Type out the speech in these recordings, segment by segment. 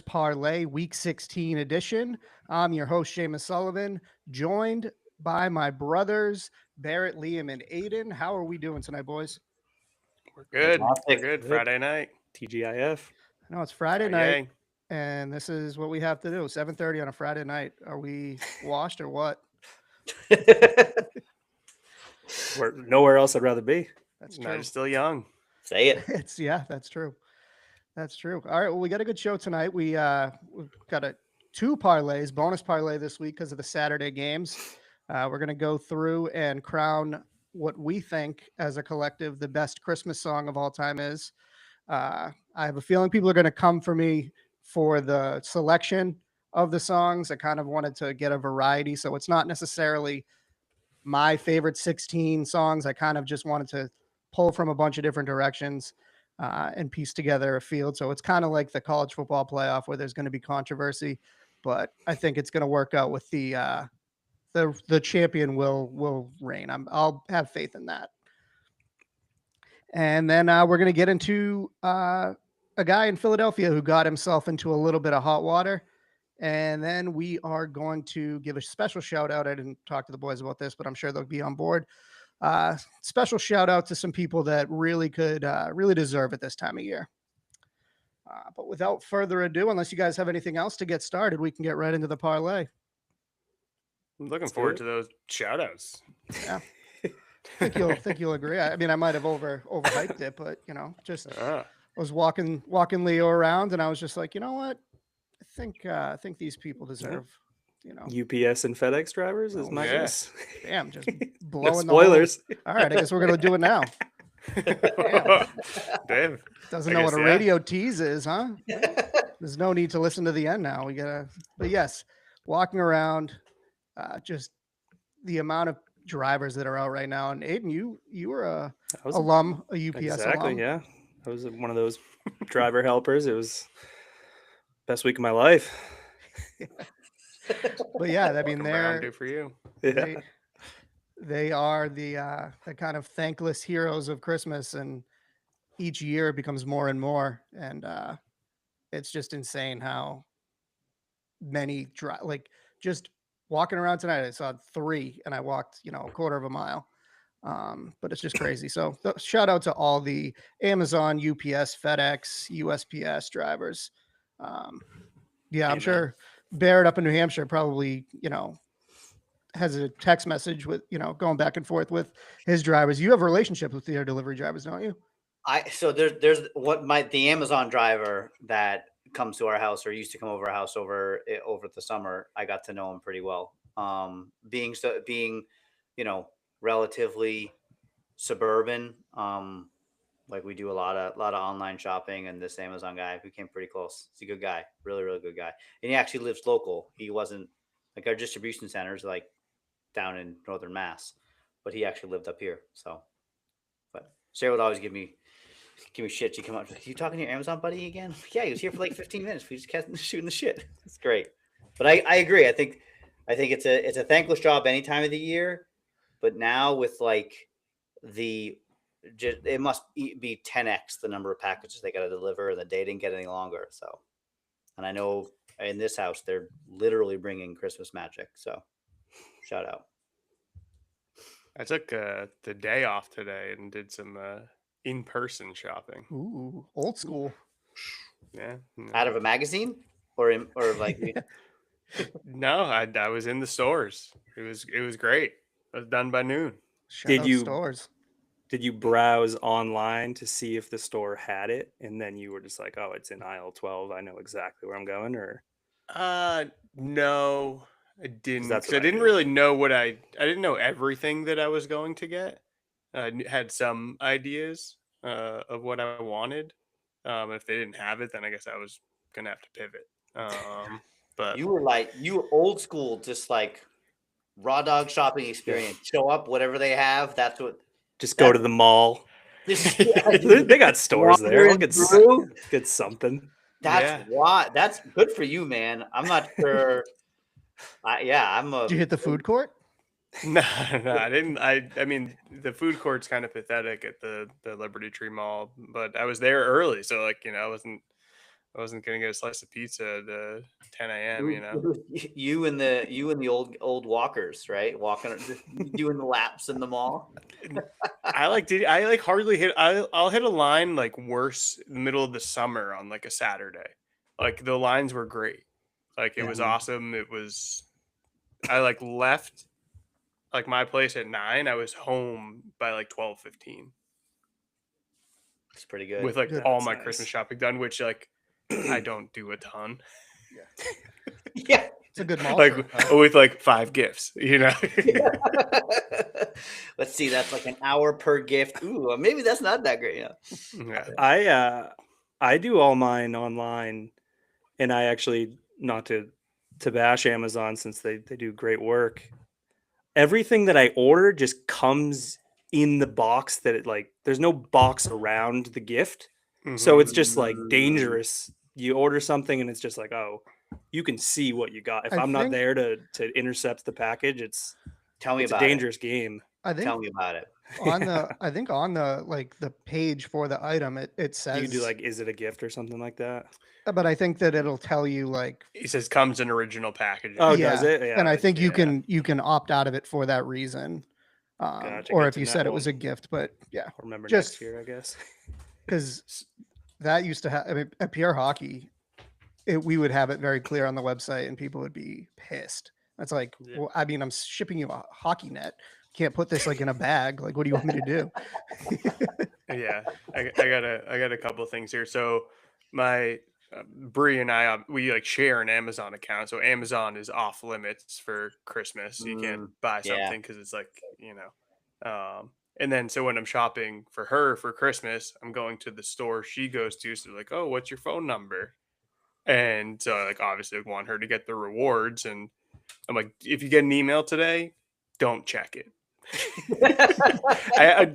Parlay Week 16 edition. I'm your host, Seamus Sullivan, joined by my brothers, Barrett, Liam, and Aiden. How are we doing tonight, boys? We're good. Fantastic. We're good. Friday night. TGIF. I know it's Friday Oh, night, yay. and this is what we have to do. 7:30 on a Friday night. Are we washed or what? Where nowhere else I'd rather be. That's Night true. is still young. Say it. That's true. That's true. All right. Well, we got a good show tonight. We've got two parlays, bonus parlay this week because of the Saturday games. We're going to go through and crown what we think as a collective the best Christmas song of all time is. I have a feeling people are going to come for me for the selection of the songs. I kind of wanted to get a variety, so it's not necessarily my favorite 16 songs. I kind of just wanted to pull from a bunch of different directions and piece together a field. So it's kind of like the college football playoff where there's going to be controversy, but I think it's going to work out with the champion will reign. I'll have faith in that. And then we're going to get into a guy in Philadelphia who got himself into a little bit of hot water. And then we are going to give a special shout out. I didn't talk to the boys about this, but I'm sure they'll be on board. Special shout out to some people that really could really deserve it this time of year. But without further ado, unless you guys have anything else to get started, we can get right into the parlay. I'm looking forward to those shout outs. Yeah. I think you'll agree. I mean, I might have overhyped it, but I was walking Leo around and I was just like, you know what? I think these people deserve, UPS and FedEx drivers is my guess. Damn, just blowing no spoilers. All right, I guess we're gonna do it now. Dave doesn't know what a radio tease is, huh? There's no need to listen to the end now. But yes, walking around, just the amount of drivers that are out right now. And Aiden, you were a UPS exactly, alum. Yeah. I was one of those driver helpers. It was best week of my life. But yeah, I mean, do for you. They are the kind of thankless heroes of Christmas, and each year it becomes more and more. And it's just insane how many just walking around tonight. I saw 3, and I walked a quarter of a mile. But it's just crazy. So shout out to all the Amazon, UPS, FedEx, USPS drivers. I'm sure Barrett up in New Hampshire probably, has a text message with, going back and forth with his drivers. You have a relationship with their delivery drivers, don't you? So there's the Amazon driver that comes to our house or used to come over our house over the summer. I got to know him pretty well. Being relatively suburban, like we do a lot of online shopping, and this Amazon guy became pretty close. He's a good guy, really, really good guy. And he actually lives local. He wasn't like our distribution centers like down in Northern Mass, but he actually lived up here. So, but Sarah would always give me shit. She come up, you talking to your Amazon buddy again? Yeah, he was here for like 15 minutes. We just kept shooting the shit. It's great. But I agree. I think it's a thankless job any time of the year, but now with like it must be 10x the number of packages they got to deliver, and the day didn't get any longer. So, and I know in this house they're literally bringing Christmas magic. So, shout out. I took the day off today and did some in-person shopping. Ooh, old school. Yeah. No. Out of a magazine or like. No, I was in the stores. It was great. It was done by noon. Did you browse online to see if the store had it, and then you were just like, oh, it's in aisle 12, I know exactly where I'm going? Or no, I didn't. That's I didn't really know I didn't know everything that I was going to get. I had some ideas of what I wanted. If they didn't have it, then I guess I was gonna have to pivot. But you were old school, just like raw dog shopping experience. Show up, whatever they have. That's what. Just go to the mall. They got stores there. I'll get something. That's good for you, man. I'm not sure. Did you hit the food court? No, I didn't. I mean, the food court's kind of pathetic at the Liberty Tree Mall, but I was there early, so I I wasn't gonna get a slice of pizza at 10 a.m. You know. You and the old walkers, right? Walking, just doing the laps in the mall. I like hardly hit. I'll hit a line like worse in the middle of the summer on like a Saturday. Like the lines were great. Like it was awesome. It was. I like left like my place at 9. I was home by like 12:15 It's pretty good. with like Good. all That's my nice. Christmas shopping done, which like I don't do a ton. Yeah. It's a good mall Like trip, though. with like 5 gifts, you know. Let's see. That's like an hour per gift. Ooh, maybe that's not that great. Yeah. I do all mine online, and I actually, not to bash Amazon since they do great work. Everything that I order just comes in the box that it like. There's no box around the gift, so Mhm. it's just like dangerous. You order something and it's just like, oh, you can see what you got. If I I'm not think- there to intercept the package, it's Tell me a about dangerous game. I think Tell me about it. on the like the page for the item, it says You can do like, is it a gift or something like that? but I think that it'll tell you like He says comes in original packaging. Oh, does it? and I Yeah, think you yeah. you can opt out of it for that reason. Gotcha, Or good if to you said it was know. a gift, but yeah, I'll remember Just- next year, I guess. because that used to have. I mean, at Pierre Hockey, we would have it very clear on the website, and people would be pissed. That's like, Yeah. well, I mean, I'm shipping you a hockey net. Can't put this like in a bag. Like, what do you want me to do? Yeah, I got a couple of things here. So my Bree and I we like share an Amazon account. So Amazon is off limits for Christmas. You can't buy yeah. something because it's like and then so when I'm shopping for her for Christmas, I'm going to the store she goes to. So like, oh, what's your phone number? And so like obviously I want her to get the rewards. And I'm like, if you get an email today, don't check it.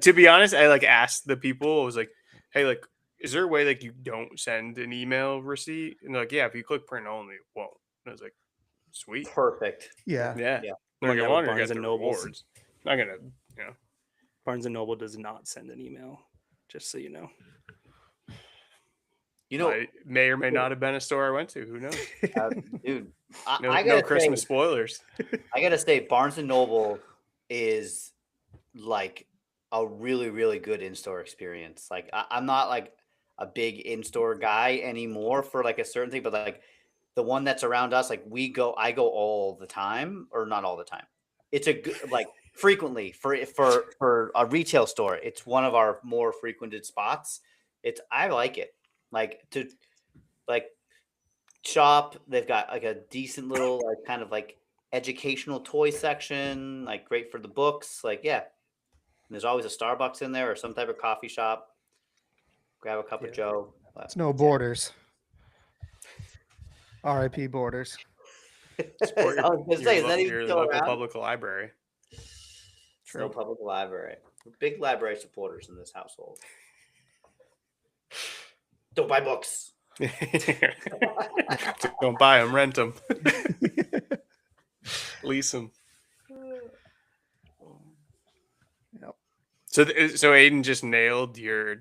To be honest, I like asked the people. I was like, "Hey, like, is there a way like you don't send an email receipt?" And they're like, "Yeah, if you click print only, it won't." And I was like, "Sweet, Perfect. Yeah. yeah." Yeah. They're like, Yeah, "I with want her to Barnes get and the Nobles. rewards." Not gonna, Barnes and Noble does not send an email, just so you know. You know, may or may not have been a store I went to. Who knows? dude, No, I no gotta Christmas say, spoilers. I gotta say, Barnes and Noble is like a really, really good in-store experience. Like, I'm not like a big in-store guy anymore for like a certain thing, but like the one that's around us, like I go all the time, or not all the time. It's a good, like frequently for a retail store. It's one of our more frequented spots. I like it. Like to like shop. They've got like a decent little like kind of like educational toy section, like great for the books. Like, yeah. And there's always a Starbucks in there or some type of coffee shop. Grab a cup of Joe. It's no borders. R.I.P. Borders. Support I was gonna say, is that even your still local around? public library. Still public library. We're big library supporters in this household. Don't buy books. Don't buy them, rent them, lease them. Yep. So Aiden just nailed your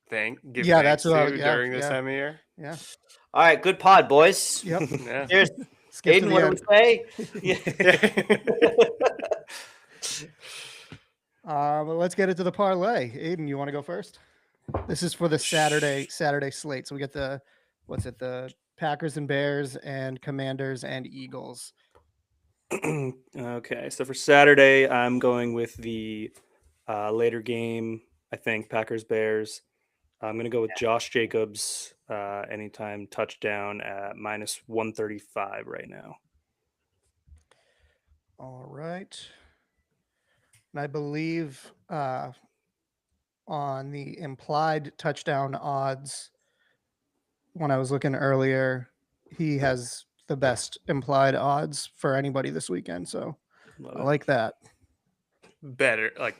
thing. Give Yeah, thanks that's what I- to yeah, during this yeah. time of year. Yeah. All right, good pod, boys. Yep. Yeah. Cheers. Skip to Aiden, the what do end. we say? Well, let's get into the parlay. Aiden, you want to go first? This is for the Saturday slate. So we get the Packers and Bears and Commanders and Eagles. Okay, so for Saturday, I'm going with the later game. I think Packers Bears. I'm going to go with Josh Jacobs anytime touchdown at minus 135 right now. All right. And I believe on the implied touchdown odds, when I was looking earlier, he has the best implied odds for anybody this weekend. So Love I it. like that. Better like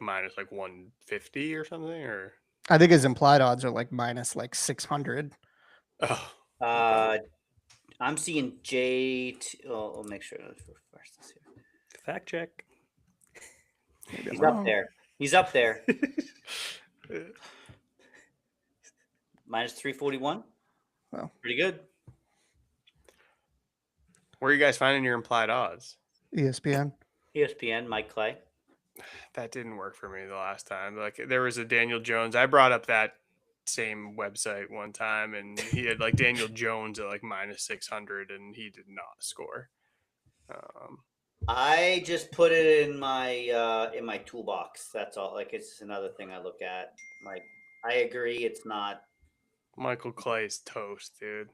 minus like 150 or something or I think his implied odds are like minus like 600. oh I'm seeing I'll make sure to refresh this here. Fact check. Maybe I'm He's up wrong. there. He's up there. Minus 341. Pretty good. Where are you guys finding your implied odds? ESPN. ESPN, Mike Clay. That didn't work for me the last time. Like there was a Daniel Jones. I brought up that same website one time, and he had like Daniel Jones at like -600, and he did not score. I just put it in my toolbox. That's all. Like it's another thing I look at. Like I agree, it's not Michael Clay's toast, dude.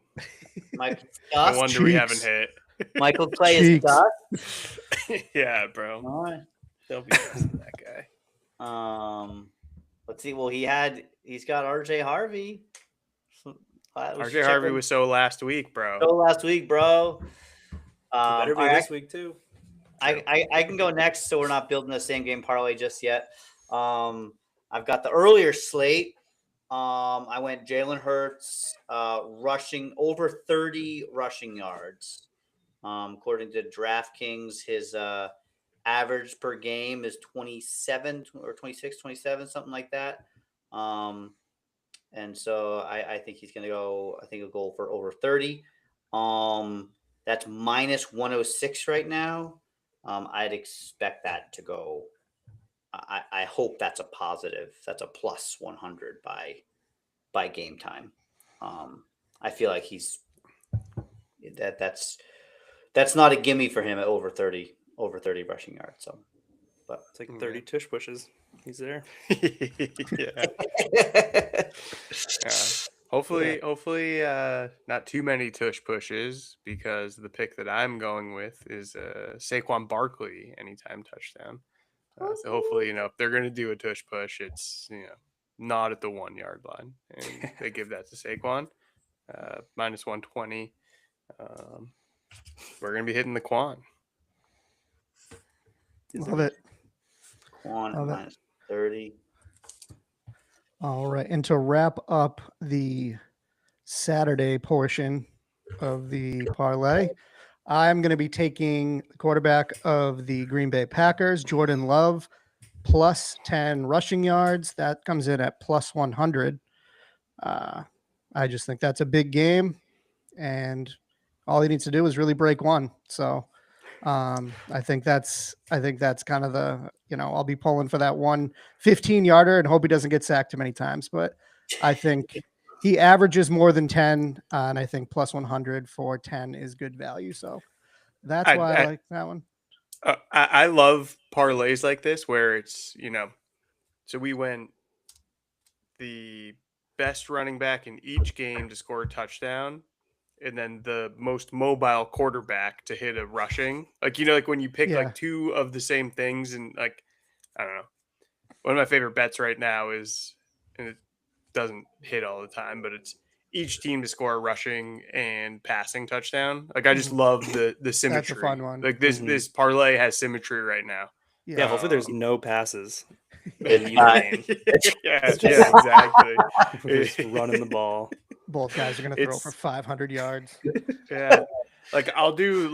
Mike. No wonder we haven't Cheeks. hit. Michael Clay is Cheeks. dust. Yeah, bro. All right. Don't be messing that guy. Let's see. Well, he's got RJ Harvey. RJ Harvey was so last week, bro. so last week, bro. Better be all right, this week too. I can go next, so we're not building the same game parlay just yet. I've got the earlier slate. I went Jalen Hurts rushing over 30 rushing yards. According to DraftKings, his average per game is 27 or 26, 27, something like that. And so I think he's going to go. I think he'll go for over 30. That's -106 right now. I'd expect that to go. I hope that's a positive. That's a +100 by game time. I feel like that's not a gimme for him at over 30 rushing yards. So, but It's like 30 tush pushes. He's there. Yeah. Hopefully, not too many tush pushes, because the pick that I'm going with is Saquon Barkley anytime touchdown. So hopefully, if they're going to do a tush push, it's not at the 1 yard line, and they give that to Saquon -120. We're going to be hitting the Quan. Love it. Quan Love it. -30. All right. And to wrap up the Saturday portion of the parlay, I'm going to be taking the quarterback of the Green Bay Packers, Jordan Love, +10 rushing yards. That comes in at +100. I just think that's a big game, and all he needs to do is really break one. So I think that's kind of the, I'll be pulling for that 115-yarder and hope he doesn't get sacked too many times. But I think he averages more than 10, and I think +100 for 10 is good value. So that's why I like that one. I love parlays like this where it's, so we went the best running back in each game to score a touchdown, and then the most mobile quarterback to hit a rushing. Like, like when you pick like two of the same things, and like, I don't know. One of my favorite bets right now is, and it doesn't hit all the time, but it's each team to score a rushing and passing touchdown. Like, I just love the symmetry. That's a fun one. Like this parlay has symmetry right now. Yeah, hopefully there's no passes. Yeah, exactly. We're just running the ball. Both guys are going to throw for 500 yards. Yeah. Like I'll do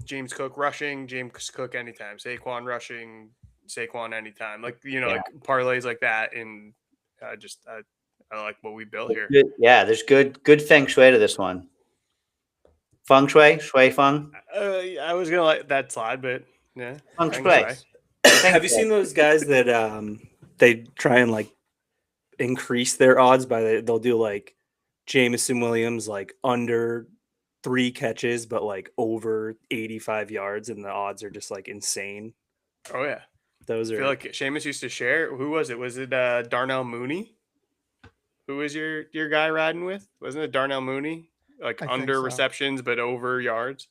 James Cook rushing, James Cook anytime, Saquon rushing, Saquon anytime. Like, like parlays like that. And I like what we built here. Yeah, there's good feng shui to this one. Feng shui? Shui feng? I was going to let that slide, but yeah. Feng shui. Have you seen those guys that they try and like increase their odds by they'll do like Jameson Williams like under 3 catches but like over 85 yards, and the odds are just like insane. Oh yeah, those are. I feel like Seamus used to share. Who was it? Was it Darnell Mooney? Who was your guy riding with? Wasn't it Darnell Mooney? Like under receptions but over yards.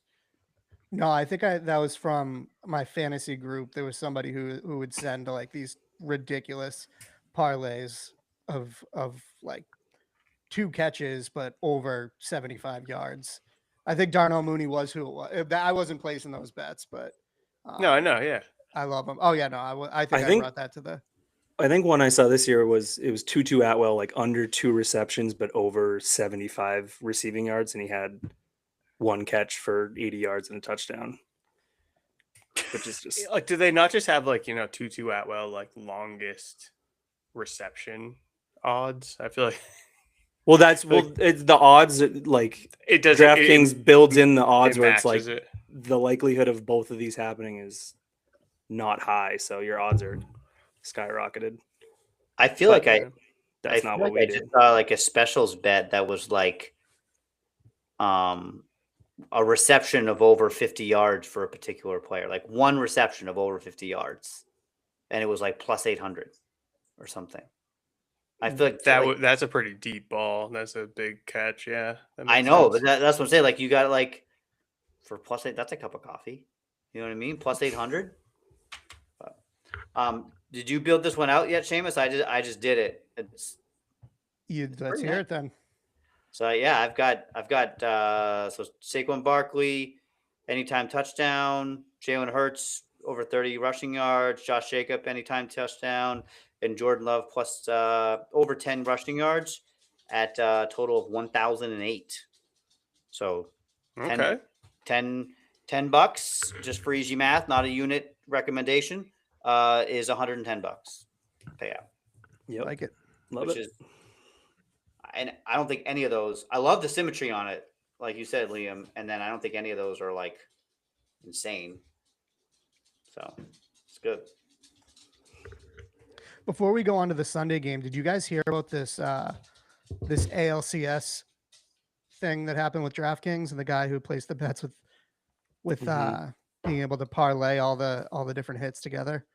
No, I think that was from my fantasy group. There was somebody who would send like these ridiculous parlays of like 2 catches but over 75 yards. I think Darnell Mooney was who it was. I wasn't placing those bets, but no, I know, yeah, I love him. Oh yeah, no, I think brought that to the. I think one I saw this year was Tutu Atwell, like under 2 receptions but over 75 receiving yards, and he had 1 catch for 80 yards and a touchdown. Which is just like, do they not just have like Tutu Atwell like longest reception odds? I feel like Well, it's the odds. Like It does. DraftKings builds in the odds where it's like matches it. the likelihood of both of these happening is not high, so your odds are skyrocketed. I feel But, like yeah, that's I not feel what like we I did. just saw like a specials bet that was like a reception of over 50 yards for a particular player, like one reception of over 50 yards, and it was like plus 800 or something. I feel like That's a pretty deep ball. That's a big catch. Yeah, that I makes know, sense. but that's what I'm saying. Like you got like for plus 8, that's a cup of coffee. You know what I mean? Plus 800. Did you build this one out yet, Seamus? I just did it. Let's Let's hear it then. So yeah, I've got so Saquon Barkley, anytime touchdown, Jalen Hurts over 30 rushing yards, Josh Jacobs anytime touchdown, and Jordan Love plus over 10 rushing yards at a total of 1,008. So 10, Okay. 10 bucks just for easy math, not a unit recommendation, is $110 payout. Yep, Like it. love Which it. is, and I don't think any of those. I love the symmetry on it, like you said, Liam. And then I don't think any of those are like insane. So it's good. Before we go on to the Sunday game, did you guys hear about this this ALCS thing that happened with DraftKings and the guy who placed the bets with being able to parlay all the different hits together?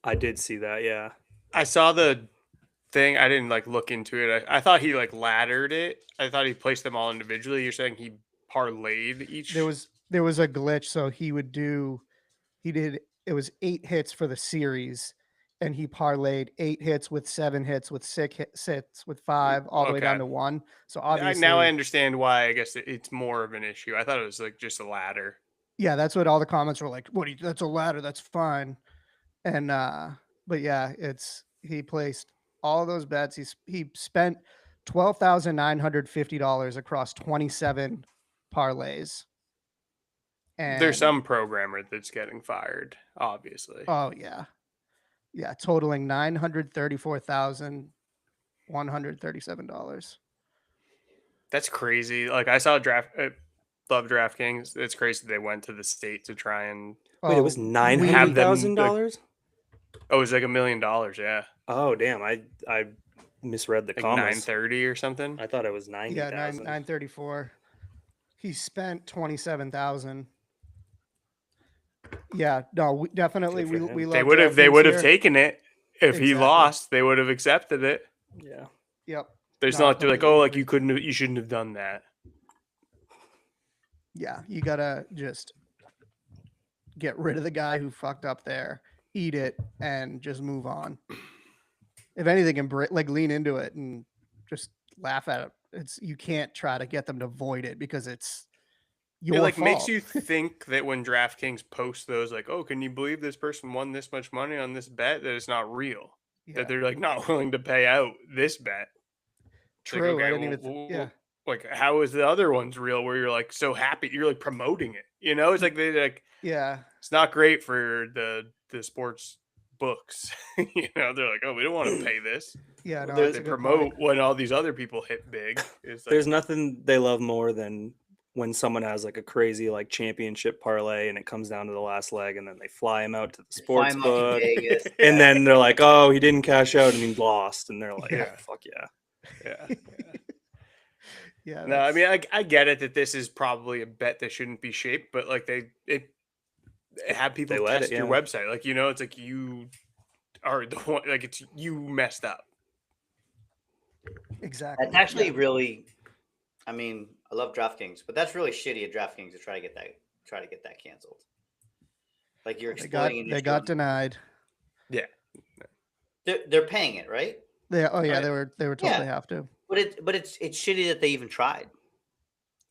I did see that. Yeah, I saw the thing. I didn't like look into it. I thought he like laddered it. I thought he placed them all individually. You're saying he parlayed each. There was a glitch, so it was 8 hits for the series, and he parlayed 8 hits with 7 hits with 6 hits with 5 all the way down Okay. to 1. So obviously Now I understand why. I guess it's more of an issue. I thought it was like just a ladder. yeah, that's what all the comments were like. That's a ladder, that's fine. And but yeah, he placed all those bets. He spent $12,950 across 27 parlays. And There's some programmer that's getting fired, obviously. oh yeah. Yeah, totaling $934,137. That's crazy. Like I saw love DraftKings. It's crazy they went to the state to try and. wait, it was Oh, $900,000. Oh, it was like $1 million. Yeah, Oh damn! I misread the like commas. 930 or something. I thought it was 90,000. yeah, 934. He spent 27,000. Yeah, no, definitely Good for we him. love They DraftKings would have here. taken it if he Exactly. lost. They would have accepted it. Yeah, Yep. There's No, not like, completely oh, like agree. you shouldn't have done that. Yeah, you gotta just get rid of the guy who fucked up there, eat it, and just move on. If anything, like lean into it and just laugh at it. You can't try to get them to void it because it's your It like fault. makes you think that when DraftKings posts those, like, oh, can you believe this person won this much money on this bet? That it's not real. Yeah, That they're like not willing to pay out this bet. It's like, true. I okay, didn't even. Yeah, like how is the other ones real? Where you're like so happy, you're like promoting it. You know, it's like they like yeah, it's not great for the sports books. You know, they're like, oh, we don't want to pay this. yeah. No, There's- that's a They good promote point. when all these other people hit big. It's like, there's nothing they love more than when someone has like a crazy like championship parlay and it comes down to the last leg and then they fly him out to the Fly sports 'em out to book Vegas. and then they're like, oh, he didn't cash out and he lost, and they're like, Yeah. oh, fuck yeah. yeah. Yeah. No, I that's- mean, I get it that this is probably a bet that shouldn't be shaped, but like they have people They let test it, your yeah. website. Like, you know, it's like you are the one, like it's you messed up. exactly. That's actually Yeah. really. I mean, I love DraftKings, but that's really shitty at DraftKings to try to get that canceled. Like you're They got exploiting. they got denied. Yeah. They're paying it, right? They oh yeah, Right. they were told Yeah. they have to. But it's shitty that they even tried.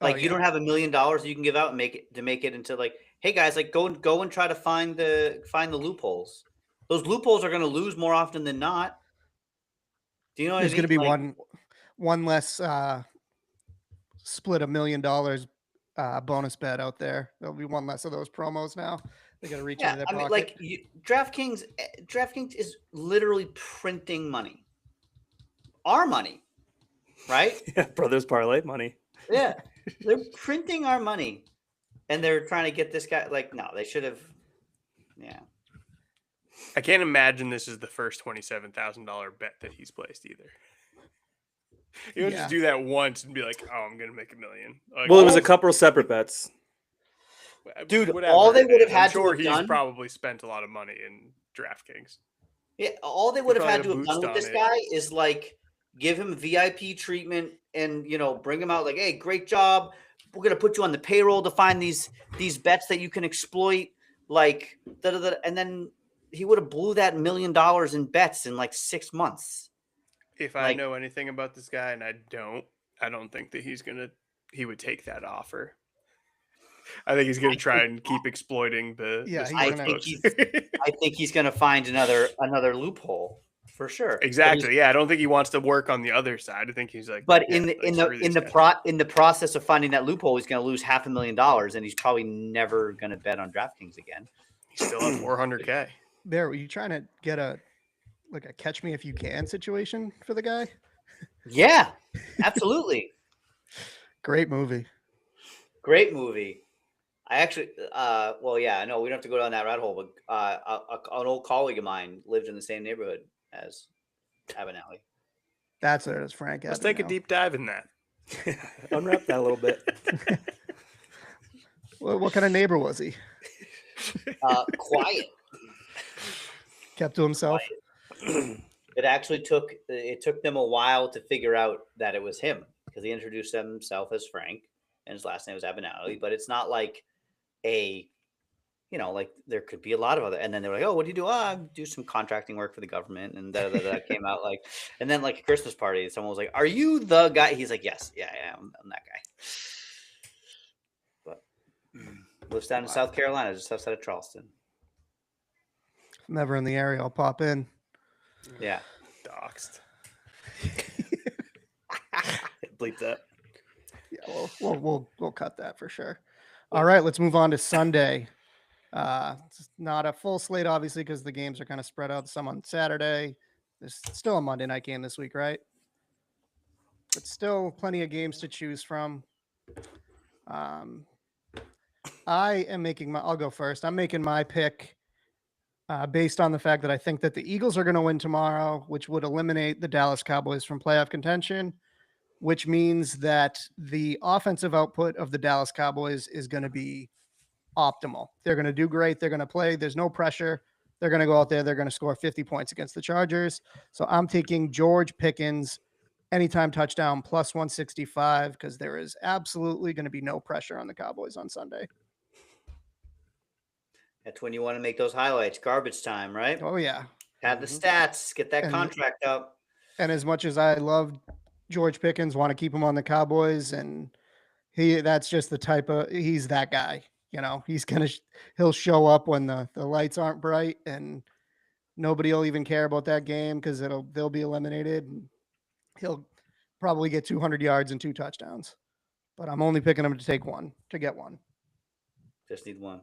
Oh, Like you yeah. don't have $1 million that you can give out and make it into like, hey guys, like go and try to find the loopholes. Those loopholes are going to lose more often than not. Do you know what There's I going mean? to be Like, one less split $1 million bonus bet out there. There'll be one less of those promos now. They got to reach yeah, into their I mean, pocket. like DraftKings is literally printing money, our money. right? Yeah, brothers parlay money. Yeah, they're printing our money, and they're trying to get this guy. Like, no, they should have. Yeah, I can't imagine this is the first $27,000 bet that he's placed either. You don't Yeah. just do that once and be like, "Oh, I'm gonna make $1 million." Like, Well, it was a couple of separate bets. Dude, whatever all they it would have is, had I'm to sure have he's done- probably spent a lot of money in DraftKings. yeah. All they would have had to probably have done with boosted this on it. guy is like give him VIP treatment and bring him out like, hey, great job. We're gonna put you on the payroll to find these bets that you can exploit. Like, and then he would have blew that $1 million in bets in like 6 months. If I Like- know anything about this guy, and I don't think that he would take that offer. I think he's gonna try and keep exploiting the Yeah, the he's sports gonna- books. I think he's gonna find another loophole for sure. But Exactly. Yeah, I don't think he wants to work on the other side. I think he's like, But yeah, in the like, in screw the these in the guys. in the process of finding that loophole, he's going to lose $500,000, and he's probably never going to bet on DraftKings again. He's still at 400K. Bear, were you trying to get a catch me if you can situation for the guy? Yeah, absolutely. Great movie. Great movie. I actually, well, yeah, I know we don't have to go down that rabbit hole, but an old colleague of mine lived in the same neighborhood as Abenali. That's it. It's Frank. Let's take a Abagnale. deep dive in that. Unwrap that a little bit. What kind of neighbor was he? Quiet. Kept to himself. It took them a while to figure out that it was him because he introduced himself as Frank and his last name was Abenali, but it's not like like there could be a lot of other, and then they were like, oh, what do you do? I do some contracting work for the government, and that came out like, and then like a Christmas party, someone was like, are you the guy? He's like, yes, yeah, I'm that guy. But lives down in South Carolina, just outside of Charleston. If I'm ever in the area, I'll pop in. Yeah. Doxed. Bleep that. Yeah, we'll cut that for sure. All right, let's move on to Sunday. It's not a full slate, obviously, because the games are kind of spread out. Some on Saturday. There's still a Monday night game this week, right? But still plenty of games to choose from. I'll go first. I'm making my pick based on the fact that I think that the Eagles are going to win tomorrow, which would eliminate the Dallas Cowboys from playoff contention, which means that the offensive output of the Dallas Cowboys is going to be optimal. They're going to do great. They're going to play. There's no pressure. They're going to go out there. They're going to score 50 points against the Chargers. So I'm taking George Pickens anytime touchdown plus 165 because there is absolutely going to be no pressure on the Cowboys on Sunday. That's when you want to make those highlights. Garbage time, right? Oh, yeah. Have the stats. Get that And- contract up. And as much as I love George Pickens, want to keep him on the Cowboys, and that's just the type of, he's that guy. He'll show up when the lights aren't bright and nobody will even care about that game because they'll be eliminated. And he'll probably get 200 yards and 2 touchdowns, but I'm only picking him to get one. Just need one.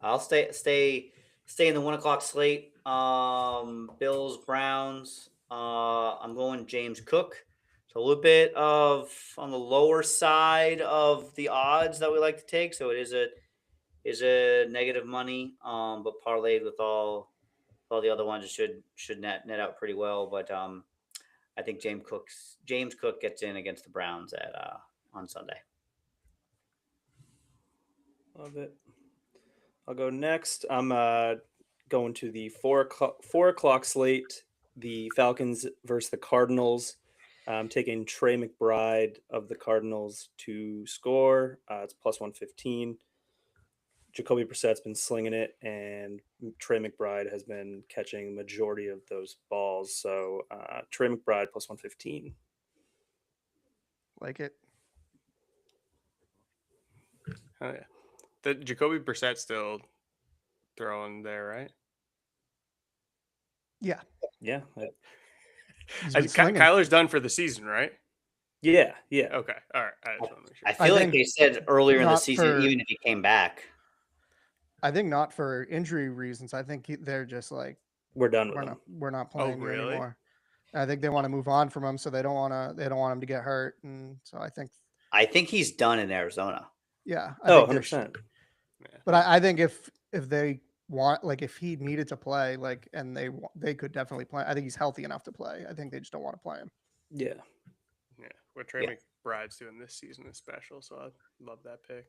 I'll stay in the 1 o'clock slate. Bills, Browns. I'm going James Cook. So a little bit of on the lower side of the odds that we like to take. So it is a negative money. But parlayed with all the other ones, it should net out pretty well. But I think James Cook gets in against the Browns on Sunday. Love it. I'll go next. I'm going to the 4 o'clock slate. The Falcons versus the Cardinals. I'm taking Trey McBride of the Cardinals to score. It's plus 115. Jacoby Brissett's been slinging it, and Trey McBride has been catching majority of those balls. So Trey McBride plus 115. Like it. Oh yeah, the Jacoby Brissett still throwing there, right? Yeah. Yeah. He's been slinging. Kyler's done for the season, right? Yeah. Okay, all right. I just want to make sure. I feel like think they said earlier in the not season, for- even if he came back. I think not for injury reasons. I think they're just like, We're done with him. we're not playing you really? anymore. I think they want to move on from him, so they don't want him to get hurt, and so I think he's done in Arizona. yeah. Oh, think 100%. But I think if they want, like, if he needed to play, like, and they could definitely play. I think he's healthy enough to play. I think they just don't want to play him. Yeah. Yeah, what Trey McBride's doing this season is special, so I love that pick.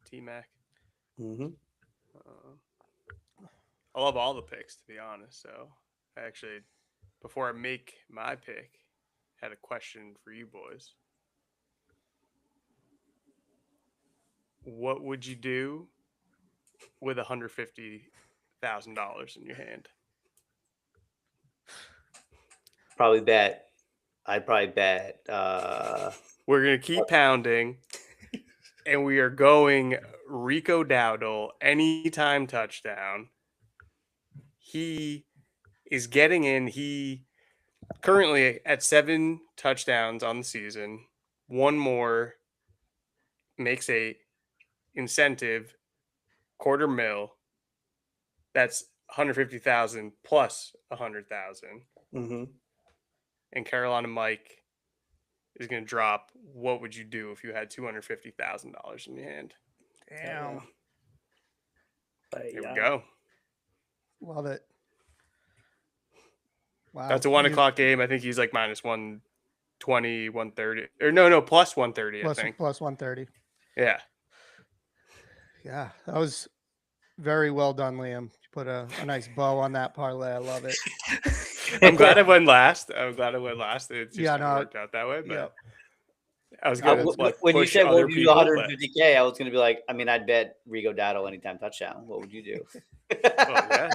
T-Mac. Mm-hmm. I love all the picks, to be honest. So I actually, before I make my pick, had a question for you boys. What would you do with $150,000 in your hand? I'd probably bet. We're gonna keep pounding, and we are going Rico Dowdle anytime touchdown. He is getting in. He currently at 7 touchdowns on the season. One more makes a incentive $250,000. That's 150,000 plus 100,000. Mm-hmm. And Carolina Mike is going to drop. What would you do if you had $250,000 in your hand? Damn, Here we go. love it. Wow, That's a 1 o'clock game. I think he's like minus 120, 130. Or no, plus 130, I think. plus 130. Yeah. Yeah, that was very well done, Liam. You put a nice bow on that parlay. I love it. I'm glad I went last. It just worked out that way. But Yeah. I was going to when you said, other "What would you do people, but- 150K?" I was going to be like, I mean, I'd bet Rigo Dowdle anytime touchdown. What would you do? Well, yeah.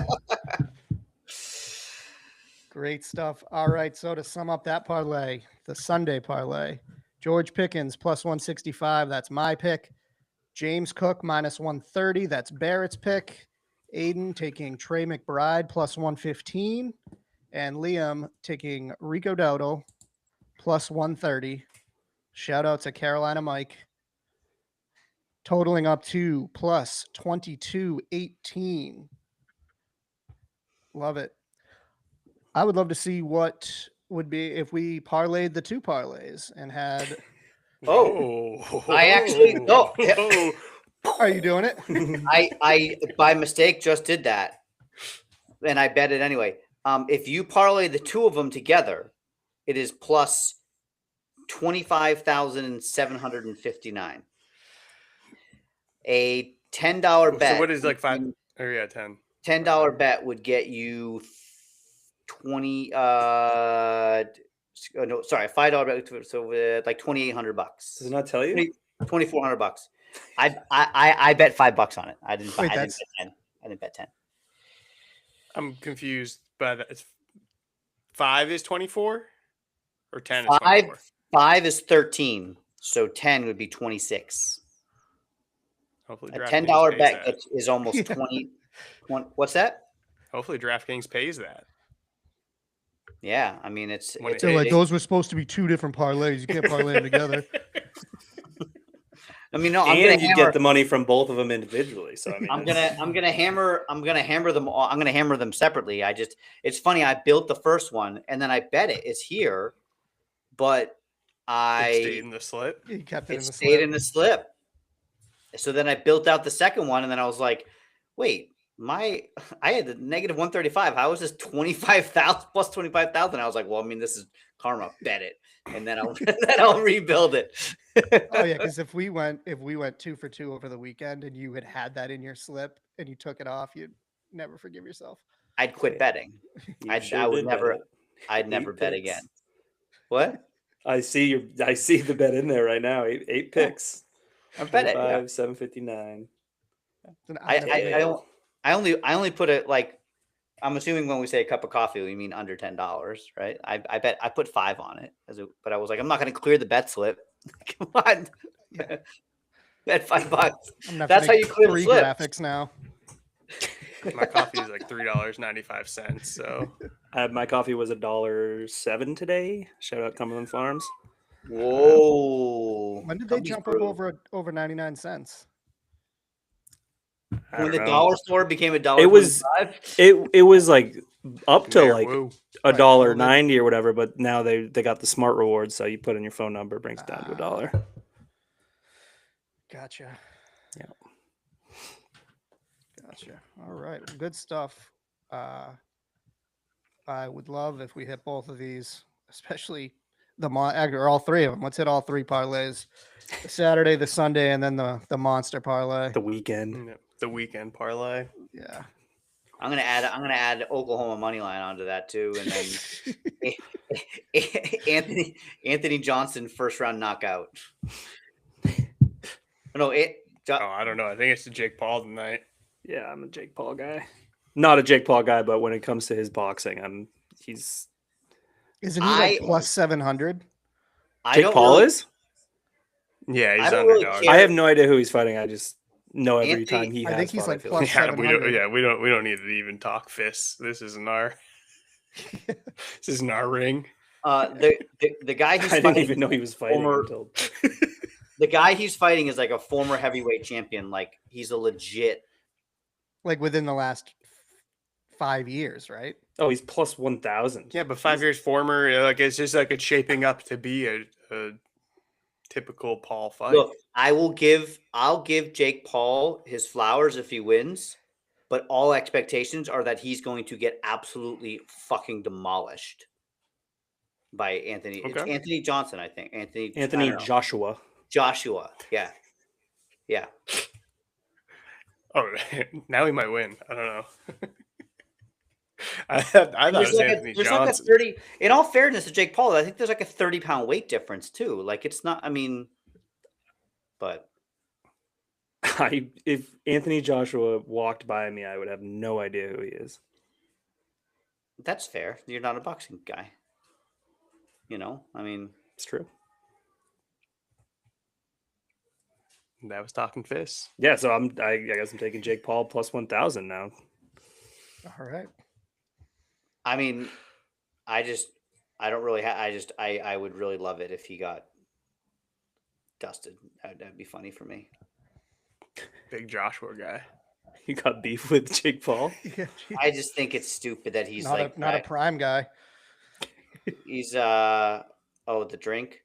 Great stuff. All right, so to sum up that parlay, the Sunday parlay, George Pickens plus 165. That's my pick. James Cook minus 130. That's Barrett's pick. Aiden taking Trey McBride plus 115. And Liam taking Rico Dowdle plus 130. Shout out to Carolina Mike. Totaling up to plus 2218. Love it. I would love to see what would be if we parlayed the 2 parlays and had. I actually no. Are you doing it? I by mistake just did that, and I bet it anyway. If you parlay the 2 of them together, it is plus 25,759. A $10 bet. So what is like 5? Oh yeah, 10. $10 bet would get you 20. No, sorry, $5 bet. So like $2,800. Does it not tell you? $2,400. I bet $5 on it. I didn't. Wait, I didn't bet 10. I didn't bet 10. I'm confused by that. 5 is 24 or 10 is 5 24? 5 is 13. So 10 would be 26. Hopefully A DraftKings $10 pays bet that. is almost Yeah. 20. What's that? Hopefully DraftKings pays that. Yeah, I mean it's. When it's it- They're like, it- those were supposed to be 2 different parlays. You can't parlay them together. I mean, no, I'm And gonna you hammer. get the money from both of them individually. So I mean, I'm gonna hammer them all. I'm gonna hammer them separately. It's funny. I built the first one and then I bet it. It's here, but It stayed in the slip. You kept it it in the stayed slip. in the slip. So then I built out the second one, and then I was like, wait, I had the negative 135. How is this 25,000 plus 25,000? I was like, well, I mean, this is karma. Bet it, and then I'll rebuild it. Oh yeah, because if we went 2 for 2 over the weekend and you had that in your slip and you took it off, you'd never forgive yourself. I'd quit betting. you I sure would did never- bet it. I'd 8 never bet picks. again. What? I see the bet in there right now. 8 picks. I bet it. Yeah. 759. It's an I INFP. don't. I only put it like. I'm assuming when we say a cup of coffee, we mean under $10, right? I bet I put 5 on it but I was like, I'm not going to clear the bet slip. Come on, Yeah. bet $5. I'm gonna have That's to how make you clear the 3 slip. graphics now. My coffee is like $3.95. So My coffee was $1.07 today. Shout out Cumberland Farms. Whoa! When did they Company's jump up brutal. over 99 cents? I When don't the know. dollar store became $1.25? It was like up to There, like woo. a Right, dollar well, they- 90 or whatever, but now they got the smart rewards, so you put in your phone number, brings it down to $1. Gotcha. Yeah. Gotcha. All right. Well, good stuff. I would love if we hit both of these, especially or all three of them. Let's hit all three parlays: the Saturday, the Sunday, and then the monster parlay. The weekend. Yeah, the weekend parlay. Yeah. I'm gonna add Oklahoma money line onto that too, and then Anthony Johnson first round knockout. No, Oh, I don't know. I think it's the Jake Paul tonight. Yeah, I'm a Jake Paul guy. Not a Jake Paul guy, but when it comes to his boxing, he's Isn't he like plus 700? Jake Paul really, is? Yeah, he's I don't really underdog. care. I have no idea who he's fighting. I just know every Anthony- time he I has think he's fought, I like feel plus Yeah, we don't. 700. Yeah, we don't need to even talk fists. This isn't our. This isn't our ring. The guy he's I didn't fighting, even know he was fighting former- until the guy he's fighting is like a former heavyweight champion. Like he's a legit. Like within the last 5 years, right? Oh, he's plus 1,000. Yeah, but 5 years former, like it's just like it's shaping up to be a typical Paul fight. Look, I'll give Jake Paul his flowers if he wins, but all expectations are that he's going to get absolutely fucking demolished by Anthony. It's Okay. Anthony Johnson, I think. Anthony I Anthony don't know. Joshua. Joshua. Yeah. Yeah. Oh, now he might win. I don't know. I thought it was Anthony There's like a Johnson. 30. In all fairness to Jake Paul, I think there's like a 30-pound weight difference too. Like it's not. I mean, but If Anthony Joshua walked by me, I would have no idea who he is. that's fair. You're not a boxing guy. You know, I mean, It's true. That was talking fists. Yeah, so I guess I'm taking Jake Paul plus 1,000 now. All right. I mean, I don't really I would really love it if he got dusted. That'd be funny for me. Big Joshua guy. You got beef with Jake Paul? Yeah, I just think it's stupid that he's like not a prime guy. he's the drink.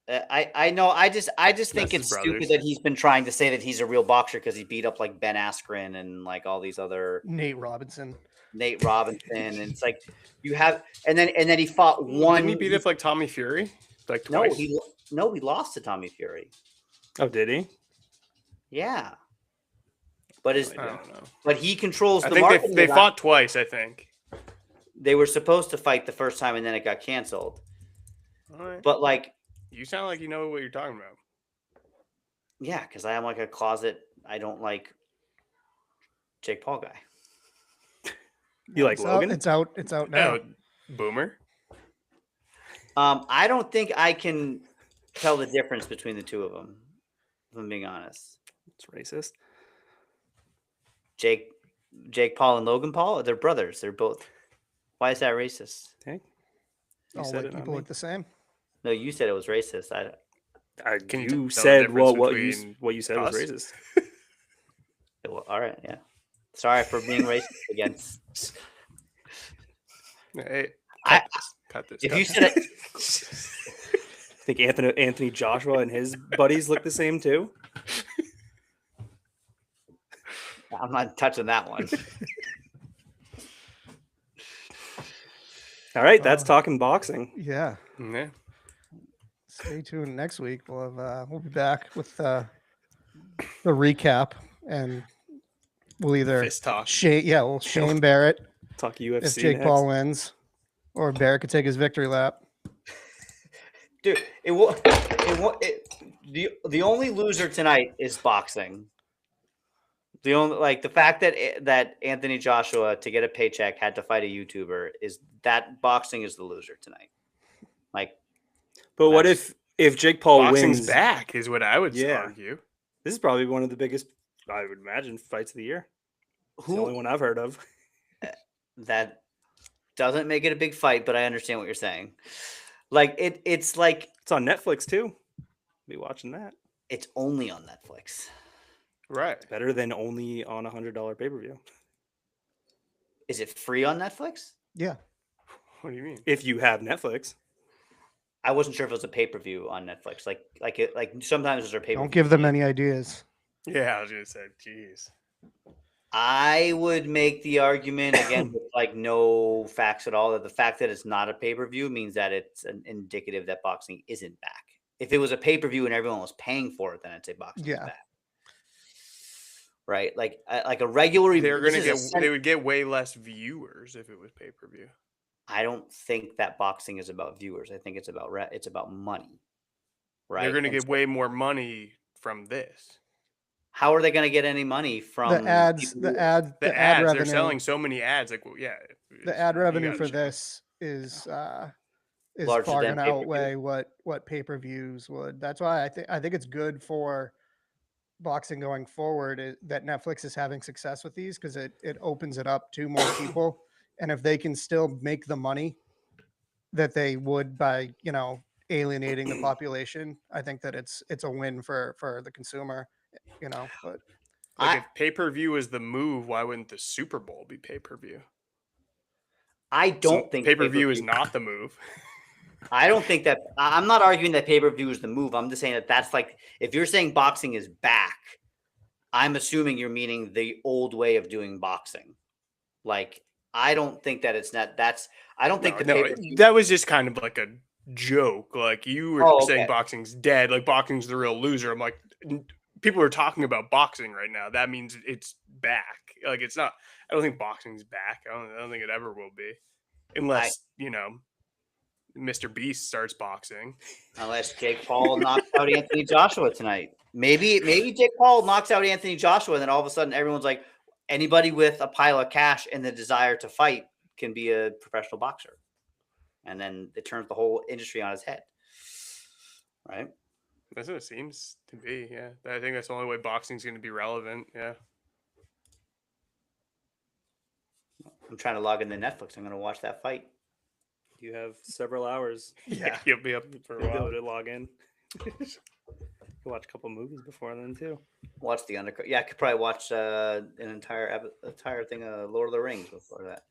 I know. I just think That's his it's stupid brothers. that he's been trying to say that he's a real boxer because he beat up like Ben Askren and like all these other Nate Robinson. Nate Robinson, and it's like you have, and then he fought one. Didn't he beat up like Tommy Fury? Like No, twice? he lost to Tommy Fury. Oh, did he? Yeah, but I don't know. but he controls I the think marketing. they of that. fought twice, I think. They were supposed to fight the first time, and then it got canceled. All right. But like, You sound like you know what you're talking about. yeah, because I am like a closet. I don't like Jake Paul guy. You like It's Logan? out. It's out now. No, Boomer. I don't think I can tell the difference between the two of them. If I'm being honest, It's racist. Jake Paul and Logan Paul, they're brothers. They're both. Why is that racist? Okay. You All said white it, not people me. look the same. No, you said it was racist. Can you tell You the said difference what between you said was us? racist. Well, all right, yeah. Sorry for being racist against. Hey, I- cut this. If cut you this. said it, I think Anthony Joshua and his buddies look the same too. I'm not touching that one. All right, that's talking boxing. Yeah. Yeah. Stay tuned next week. We'll be back with the recap, and we'll either Fist talk. we'll shame Barrett Talk UFC. if Jake next. Paul wins, or Barrett could take his victory lap. Dude, the only loser tonight is boxing. The only the fact that Anthony Joshua to get a paycheck had to fight a YouTuber is that boxing is the loser tonight. Like, But what That's- if Jake Paul Boxing's wins? back is what I would Yeah. argue. This is probably one of the biggest, I would imagine, fights of the year. It's the only one I've heard of. that doesn't make it a big fight, but I understand what you're saying. Like it's like It's on Netflix too. Be watching that. it's only on Netflix. Right. Better than only on $100 pay-per-view. Is it free on Netflix? Yeah. What do you mean? If you have Netflix. I wasn't sure if it was a pay-per-view on Netflix. Like sometimes there's a pay-per-view. Don't give them any ideas. Yeah, I was gonna say, jeez. I would make the argument again with like no facts at all that the fact that it's not a pay-per-view means that it's an indicative that boxing isn't back. If it was a pay-per-view and everyone was paying for it, then I'd say boxing is Yeah. back. Right? Like a regular. They're gonna this is get. They would get way less viewers if it was pay per view. I don't think that boxing is about viewers. I think it's about it's about money. Right? They're gonna And get so way more money from this. how are they going to get any money from The ads, people the who- ad, The the ad ads, revenue. they're selling so many ads. Like, well, yeah. The ad revenue gotta for check. this is Larger far than going to pay-per-view? outweigh what pay-per-views would. That's why I think it's good for boxing going forward that Netflix is having success with these, because it opens it up to more people, and if they can still make the money that they would by alienating the population, I think that it's a win for the consumer. But Like, I- if pay per view is the move, why wouldn't the Super Bowl be pay per view? I don't think pay per view is pay-per-view- not the move. I don't think that I'm not arguing that pay-per-view is the move. I'm just saying that that's like if you're saying boxing is back, I'm assuming you're meaning the old way of doing boxing. Like I don't think that it's not I don't think the pay-per-view that was just kind of like a joke. Like, you were Oh, saying okay. boxing's dead. Like, boxing's the real loser. I'm like, people are talking about boxing right now. That means it's back. Like, it's not. I don't think boxing's back. I don't think it ever will be, unless Mr. Beast starts boxing. unless Jake Paul knocks out Anthony Joshua tonight. Maybe Jake Paul knocks out Anthony Joshua, and then all of a sudden everyone's like, anybody with a pile of cash and the desire to fight can be a professional boxer. And then it turns the whole industry on its head. Right? That's what it seems to be. Yeah, I think that's the only way boxing's going to be relevant. Yeah. I'm trying to log into Netflix. I'm going to watch that fight. You have several hours. Yeah, you'll be up for a You'll be while. able to log in. You'll watch a couple movies before then too. Watch the undercard. Yeah, I could probably watch an entire thing of Lord of the Rings before that.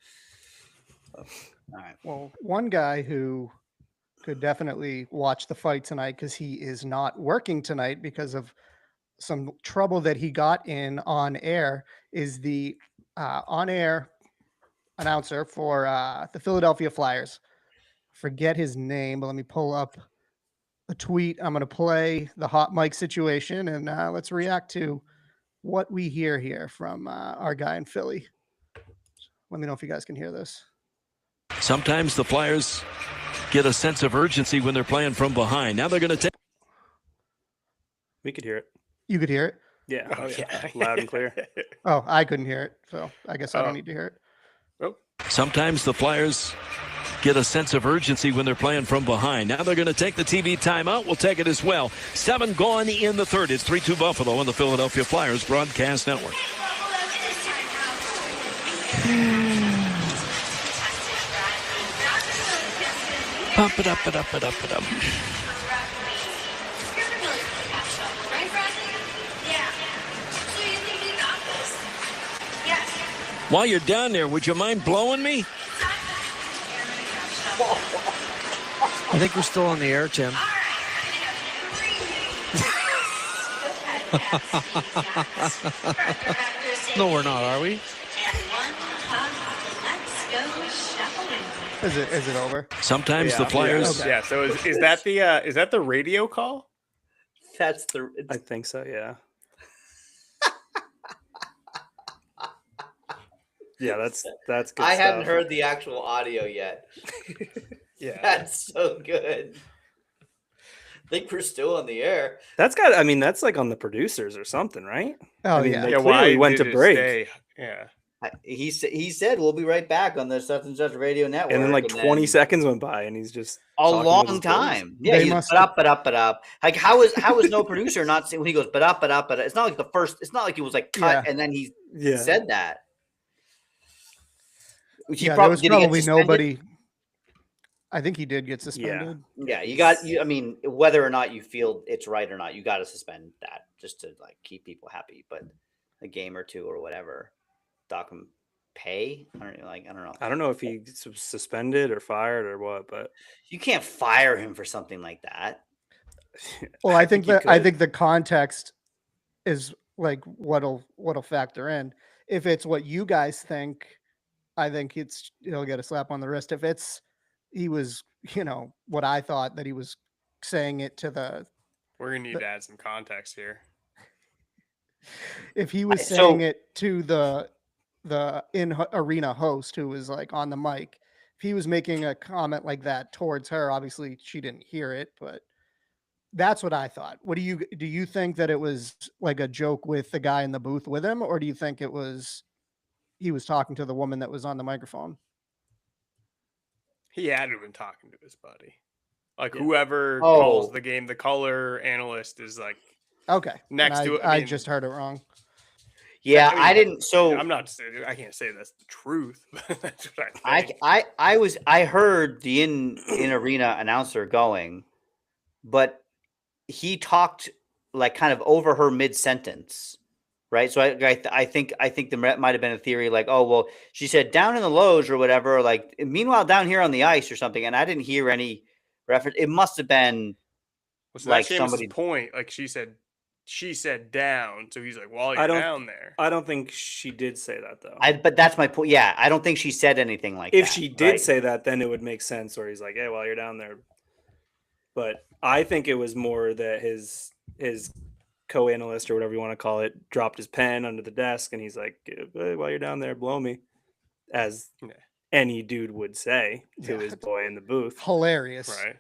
So, all right. well, one guy who could definitely watch the fight tonight, because he is not working tonight because of some trouble that he got in on air, is the on-air announcer for the Philadelphia Flyers. Forget his name, but let me pull up a tweet. I'm going to play the hot mic situation, and let's react to what we hear here from our guy in Philly. Let me know if you guys can hear this. Sometimes the Flyers get a sense of urgency when they're playing from behind. Now they're going to take. We could hear it. You could hear it. Yeah, Oh, yeah. loud and clear. Oh, I couldn't hear it, so I guess I Oh. don't need to hear it. Sometimes the Flyers get a sense of urgency when they're playing from behind. Now they're going to take the TV timeout. We'll take it as well. 7 gone in the third. It's 3-2 Buffalo on the Philadelphia Flyers broadcast network. Pump it up, it up, it up, it up. While you're down there, would you mind blowing me? I think we're still on the air, Tim. No, we're not, are we? Is it over? Sometimes the Yeah. Flyers. Okay. Yeah. So is that the radio call? That's the. I think so. Yeah. Yeah, that's good. I hadn't stuff. heard the actual audio yet. Yeah. That's so good. I think we're still on the air. That's got. I mean, that's like on the producers or something, right? Oh, I mean, yeah. they Yeah. clearly Why went did to it break. stay? Yeah. He said we'll be right back on the such and such radio network. And then like 20 then seconds went by, and he's just a talking with long his boys. time. Yeah, They he's must but up. Like how is no producer not saying when he goes but up. It's not like the first. It's not like he was like cut Yeah. and then he Yeah. said that. He Yeah, there was did he get probably suspended? nobody. I think he did get suspended. Yeah, you got. I mean, whether or not you feel it's right or not, you got to suspend that just to like keep people happy. But a game or two or whatever, dock him pay. I don't know. I don't know if he's suspended or fired or what, but You can't fire him for something like that. Well, I think you that I could. think the context is like what'll factor in. If it's what you guys think, I think he'll get a slap on the wrist. If it's he was, what I thought that he was saying it to the We're gonna need to add some context here. if he was So- saying it to the arena host who was like on the mic, if he was making a comment like that towards her, obviously she didn't hear it, but that's what I thought. What do you think that it was like a joke with the guy in the booth with him, or do you think he was talking to the woman that was on the microphone? He had to have been talking to his buddy. Like Yeah. whoever calls Oh. the game, the color analyst is like Okay. next And to it. I just heard it wrong. Yeah, I mean, I didn't. So I'm not. I can't say that's the truth. But that's what I think. I heard the in arena announcer going, but he talked like kind of over her mid sentence, right? So I think there might have been a theory like, oh well, she said down in the loge or whatever. Like meanwhile down here on the ice or something, and I didn't hear any reference. It must have been Well, so like that's Seamus's somebody- point. Like she said down. So he's like, while you're I don't- down there. I don't think she did say that though. But that's my point. Yeah, I don't think she said anything like If that. she did right? say that, then it would make sense. Or he's like, "Hey, while you're down there." But I think it was more that his co-analyst or whatever you want to call it dropped his pen under the desk, and he's like, "Hey, while you're down there, blow me," as Yeah. any dude would say to Yeah. his boy in the booth. Hilarious. Right.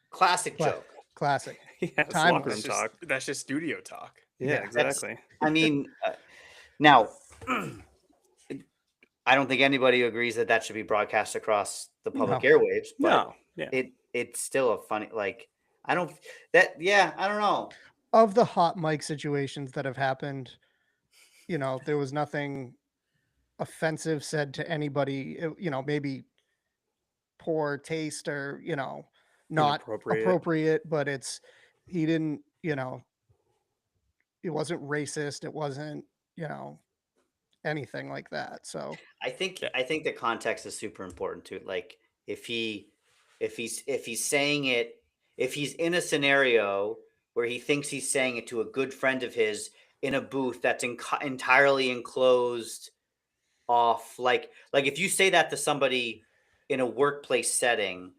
classic Cla- joke. Classic. Yeah, Time locker room That's talk. that's just studio talk. Yeah, Yeah, exactly. I mean, now, I don't think anybody agrees that should be broadcast across the public No. airwaves, but No, yeah. it's still a funny, like, I don't know. Of the hot mic situations that have happened, there was nothing offensive said to anybody, maybe poor taste or, not Inappropriate. appropriate, but he didn't, it wasn't racist. It wasn't, anything like that. So I think the context is super important too. Like if he's saying it, if he's in a scenario where he thinks he's saying it to a good friend of his in a booth that's entirely enclosed off, like if you say that to somebody in a workplace setting,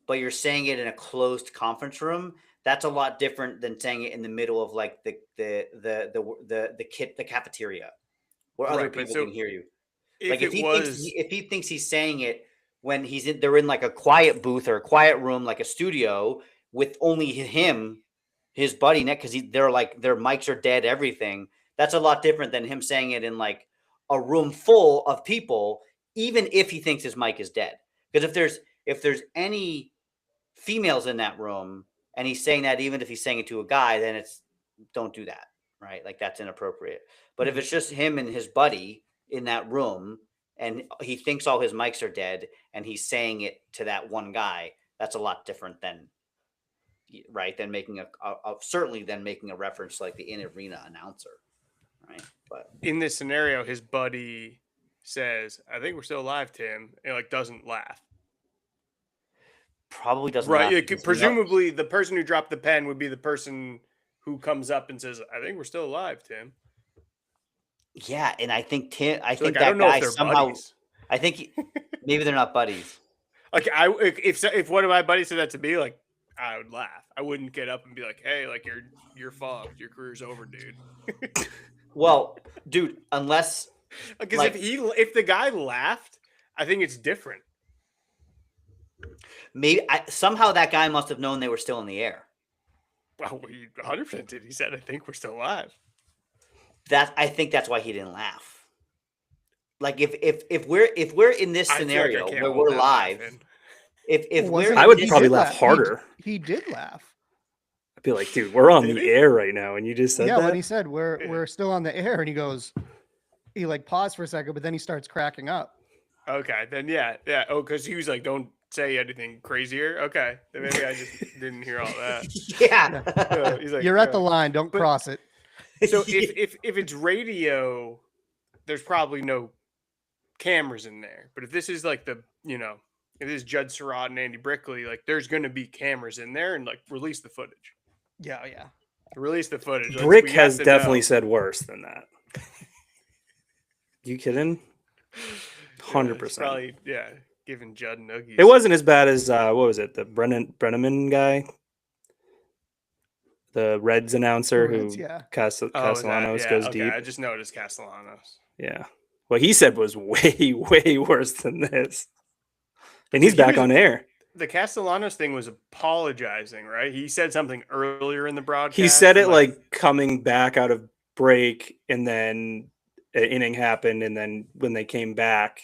but you're saying it in a closed conference room, that's a lot different than saying it in the middle of like the cafeteria where other Right, but people so can hear you. If Like if it he was, thinks he's saying it when they're in like a quiet booth or a quiet room, like a studio with only him, his buddy next, because they're like their mics are dead, everything. That's a lot different than him saying it in like a room full of people, even if he thinks his mic is dead. Because if there's any females in that room and he's saying that, even if he's saying it to a guy, then don't do that, right? Like that's inappropriate. But if it's just him and his buddy in that room and he thinks all his mics are dead and he's saying it to that one guy, that's a lot different than making certainly than making a reference like the in arena announcer, right? But in this scenario, his buddy says, "I think we're still alive, Tim," and like doesn't laugh. probably doesn't Right. laugh Like, because he knows- presumably, the person who dropped the pen would be the person who comes up and says, "I think we're still alive, Tim." Yeah, and I think Tim. I So, think like, I that don't know guy if they're somehow. buddies. I think maybe they're not buddies. Like if one of my buddies said that to me, like I would laugh. I wouldn't get up and be like, "Hey, like you're fucked. Your career's over, dude." Well, dude, unless Because Like- if the guy laughed, I think it's different. maybe somehow that guy must have known they were still in the air. Well, he 100% did. He said, "I think we're still alive." I think that's why he didn't laugh. Like if we're in this I feel like I scenario can't where hold we're that laugh live, in. if Wasn't we're I would he probably did laugh He- harder. He did laugh. I'd be like, dude, we're on Did the he? air right now, and you just said Yeah, that. when he said we're Yeah. we're still on the air, and he like paused for a second, but then he starts cracking up. Okay, then yeah. Oh, because he was like, "Don't say anything crazier." Okay, then maybe I just didn't hear all that. yeah. He's like, You're at the line, don't but- cross it. So if it's radio, there's probably no cameras in there. But if this is like if this is Judd Surratt and Andy Brickley, like there's going to be cameras in there, and like release the footage. Yeah, yeah. Release the footage. Brick We have has to definitely know. said worse than that. You kidding? Yeah, 100%. it's probably giving Judd noogies. It wasn't as bad as what was it? The Brenneman guy, the Reds announcer Reds, who yeah. Castellanos goes okay. deep. I just noticed Castellanos. Yeah. What he said was way, way worse than this. And he's He back was- on air. The Castellanos thing was apologizing, right? He said something earlier in the broadcast. He said it and, like coming back out of break, and then an inning happened, and then when they came back,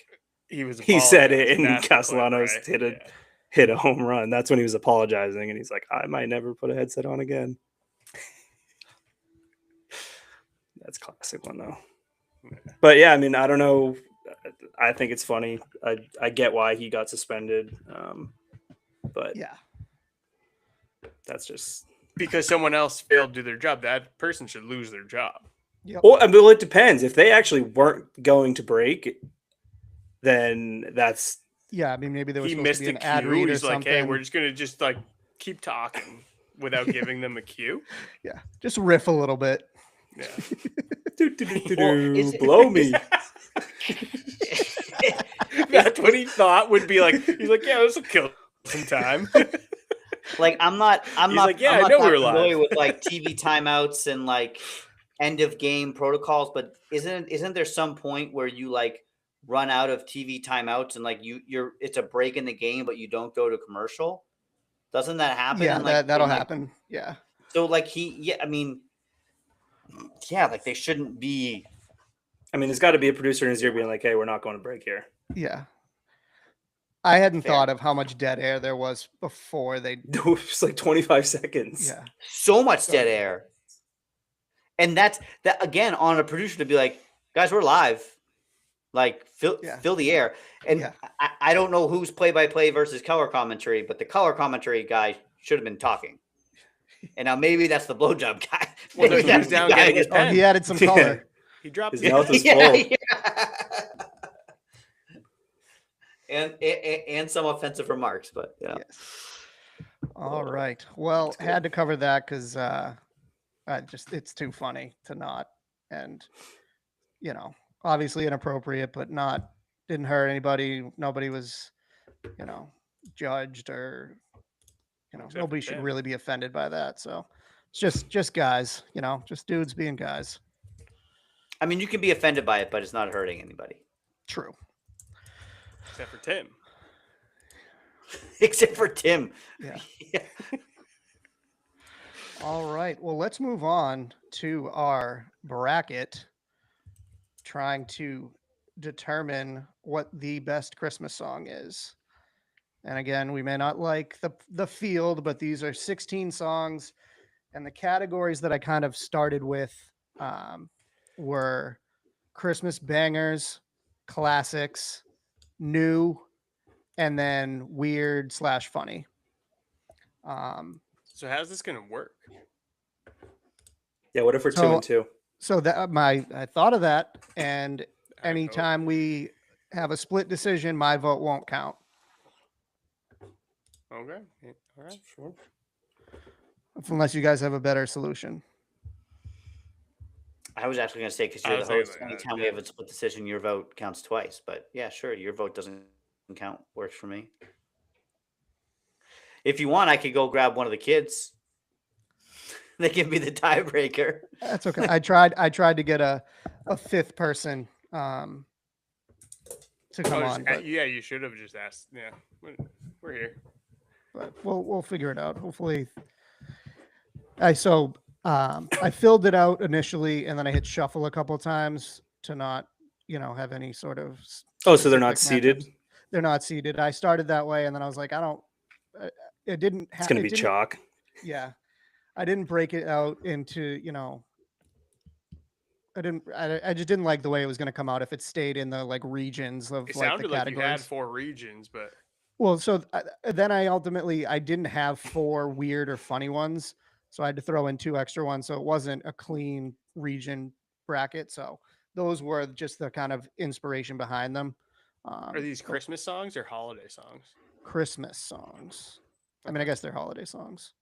he said it, apologizing. and That's the clip, Castellanos right? hit a home run. That's when he was apologizing, and he's like, I might never put a headset on again. That's a classic one, though. But yeah, I mean, I don't know. I think it's funny. I get why he got suspended. But Yeah. that's just. Because someone else failed to do their job. That person should lose their job. Yep. Well, it depends. If they actually weren't going to break, then that's. Yeah, I mean, maybe there was He supposed missed to be a an ad cue. read or He's like, something. hey, we're just going to just like keep talking without giving them a cue. Yeah, just riff a little bit. Yeah. is it- Blow me. That's what he thought would be like. He's like, yeah, this will kill some time. Like I'm not He's I'm like, yeah, I not know that we were live. familiar with like TV timeouts and like end of game protocols, but isn't there some point where you like run out of TV timeouts and like you're it's a break in the game, but you don't go to commercial? Doesn't that happen? Yeah, in, like, that'll in, like- happen. Yeah. So like I mean, yeah, like they shouldn't be. I mean, there's got to be a producer in his ear being like, hey, we're not going to break here. Yeah. I hadn't Fair. thought of how much dead air there was before they. It was like 25 seconds. Yeah. So much dead air. And that's that again on a producer to be like, guys, we're live. Like fill the air. And Yeah. I don't know who's play by play versus color commentary, but the color commentary guy should have been talking. And now maybe that's the blowjob guy. Well, no, Maybe he was that's the down guy getting who- his Oh, pen. he added some Yeah. color. He dropped His it. mouth is Yeah, full. yeah. And some offensive remarks, but yeah. Yes. All right. Well, had to cover that because it's too funny to not, and obviously inappropriate, but didn't hurt anybody. Nobody was, judged or, Except for nobody should Tim. really be offended by that. So it's just guys, just dudes being guys. I mean, you can be offended by it, but it's not hurting anybody. True. Except for Tim. Except for Tim. Yeah. Yeah. All right. Well, let's move on to our bracket, trying to determine what the best Christmas song is. And again, we may not like the field, but these are 16 songs. And the categories that I kind of started with were Christmas bangers, classics, new, and then weird / funny. So how's this gonna work? Yeah, what if we're 2 So- and 2? So that I thought of that, and I hope. anytime we have a split decision, my vote won't count. Okay. Yeah, all right. Sure. Unless you guys have a better solution. I was actually going to say, because I you're was the host, thinking about anytime that, we have yeah. a split decision, your vote counts twice. But yeah, sure, your vote doesn't count. Works for me. If you want, I could go grab one of the kids. They can be the tiebreaker. That's okay. I tried to get a fifth person to come on, but, Yeah, you should have just asked. Yeah, we're here. but we'll figure it out. Hopefully. I filled it out initially, and then I hit shuffle a couple of times to not have any sort of. Oh, so they're not specific seated? matchups. They're not seated. I started that way, and then I was like, it didn't. It's going to be chalk. Yeah, I didn't break it out into I just didn't like the way it was going to come out if it stayed in the like regions of It like the sounded like you had categories. 4 regions, but Well, so then I didn't have 4 weird or funny ones, so I had to throw in 2 extra ones, so it wasn't a clean region bracket. So those were just the kind of inspiration behind them. Are these but Christmas songs or holiday songs? Christmas songs? I mean, I guess they're holiday songs.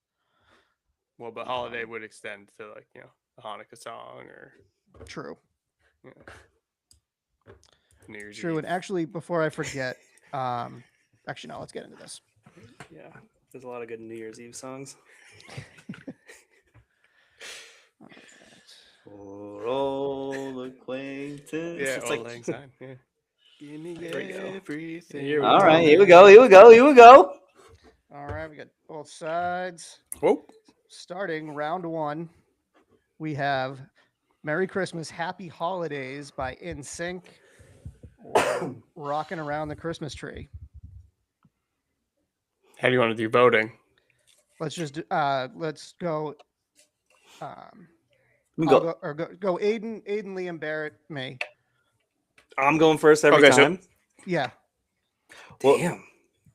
Well, but holiday would extend to like a Hanukkah song or True. New Year's True. Eve. And actually, before I forget, actually, no, let's get into this. Yeah, there's a lot of good New Year's Eve songs. All right. For old acquaintance. Yeah, It's Old like, Lang Syne. Yeah. Give me There we go. everything. Here we all go. right, here we go. Here we go. Here we go. All right, we got both sides. Whoa. Starting round one, we have Merry Christmas, Happy Holidays by NSYNC or Rocking Around the Christmas Tree. How do you want to do voting? Let's just let's go. We I'll go. go Aiden, Liam, Barrett, me. I'm going first every Okay, so- time. Yeah. Well, Damn.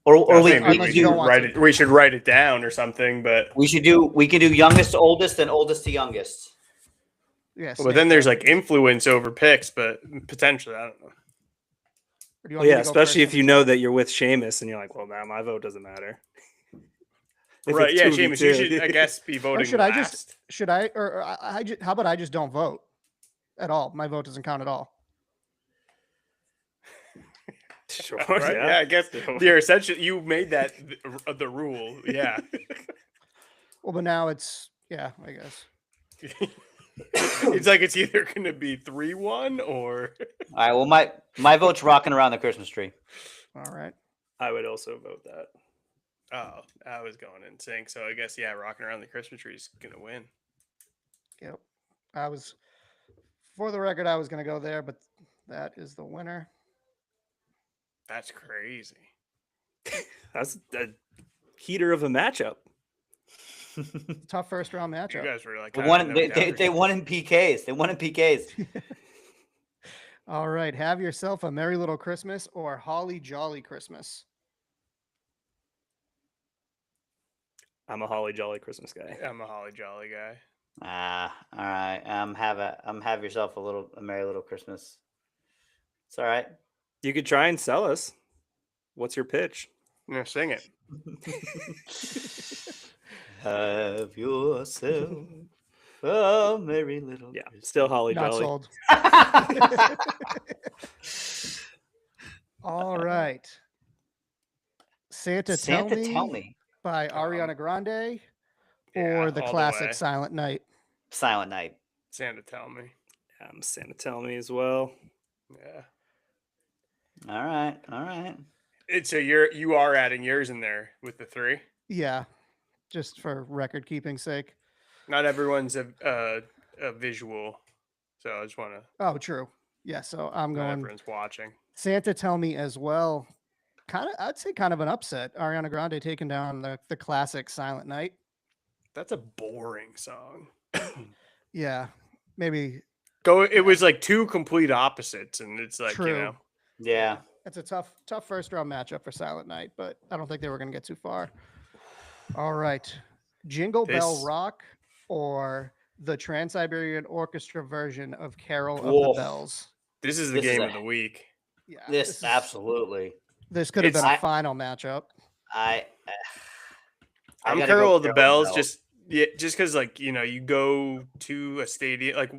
or I we, think unless we you should don't want write to. it. We should write it down or something. But we can do youngest to oldest and oldest to youngest. Yes. but then there's like influence over picks, but potentially I don't know. Well, yeah, especially if you know that you're with Seamus and you're like, well, now my vote doesn't matter. If Right? it's Yeah, 2v2. Seamus, you should I guess be voting. should I last. just should I or I just how about I just don't vote at all? My vote doesn't count at all. Sure, Right? Yeah, I guess you're essentially you made that the rule. Yeah. Well, but now it's I guess. It's like it's either going to be 3-1 or All right. Well, my vote's rocking around the Christmas tree. All right. I would also vote that. oh, I was going in sync. So I guess rocking around the Christmas tree is going to win. Yep. I was, for the record, I was going to go there, but that is the winner. That's crazy. That's a heater of a matchup. Tough first round You matchup. guys were like They kinda won. knowing They everything. won in PKs. They won in PKs. All right. Have yourself a Merry Little Christmas or Holly Jolly Christmas. I'm a holly jolly Christmas guy. I'm a holly jolly guy. All right. Have yourself a merry little Christmas. It's all right. You could try and sell us. What's your pitch? No, sing it. Have yourself a merry little. Yeah, Christmas. still holly Not jolly. sold. All right. Santa Tell Me by Ariana Grande or the all classic way. Silent Night. Silent Night. Santa tell me. Santa Tell Me as well. Yeah. All right. All right. So you are adding yours in there with the 3. Yeah. Just for record keeping sake. Not everyone's a visual, so I just want to. Oh, true. Yeah. So I'm Not going everyone's watching. Santa Tell Me as well. I'd say kind of an upset. Ariana Grande taking down the classic Silent Night. That's a boring song. Yeah. Maybe It was like 2 complete opposites, and it's like True. Yeah. it's a tough first round matchup for Silent Night, but I don't think they were going to get too far. All right. Jingle Bell This- Rock or the Trans-Siberian Orchestra version of Carol of Whoa. the Bells. This is the This is game a- of the week. Yeah. This absolutely. This could have been It's- a final matchup. I I'm gotta Carol go of the Carol Bells, just because like you go to a stadium like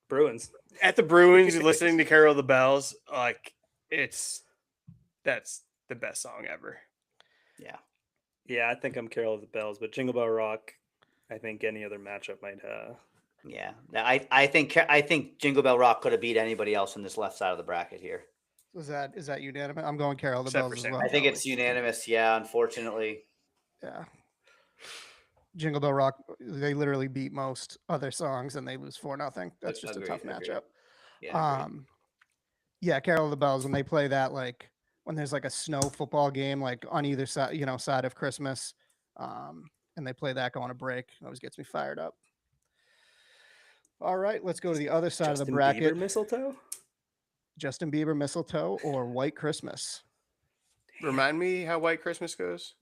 Bruins. at the Bruins, you're listening to Carol of the Bells, like that's the best song ever. Yeah. Yeah, I think I'm Carol of the Bells, but Jingle Bell Rock, I think any other matchup might Yeah. I think Jingle Bell Rock could have beat anybody else in this left side of the bracket here. Is that unanimous? I'm going Carol of the Except Bells for as Sam. well. I think it's unanimous. Yeah. Unfortunately. Yeah. Jingle Bell Rock, they literally beat most other songs and they lose 4-0. That's just Agreed, a tough agreed. matchup. Yeah. agreed. Yeah, Carol of the Bells, when they play that, like when there's like a snow football game, like on either side, side of Christmas, and they play that going to break, it always gets me fired up. All right, let's go to the other side of the bracket. Bieber mistletoe? Justin Bieber, Mistletoe, or White Christmas. Remind me how White Christmas goes.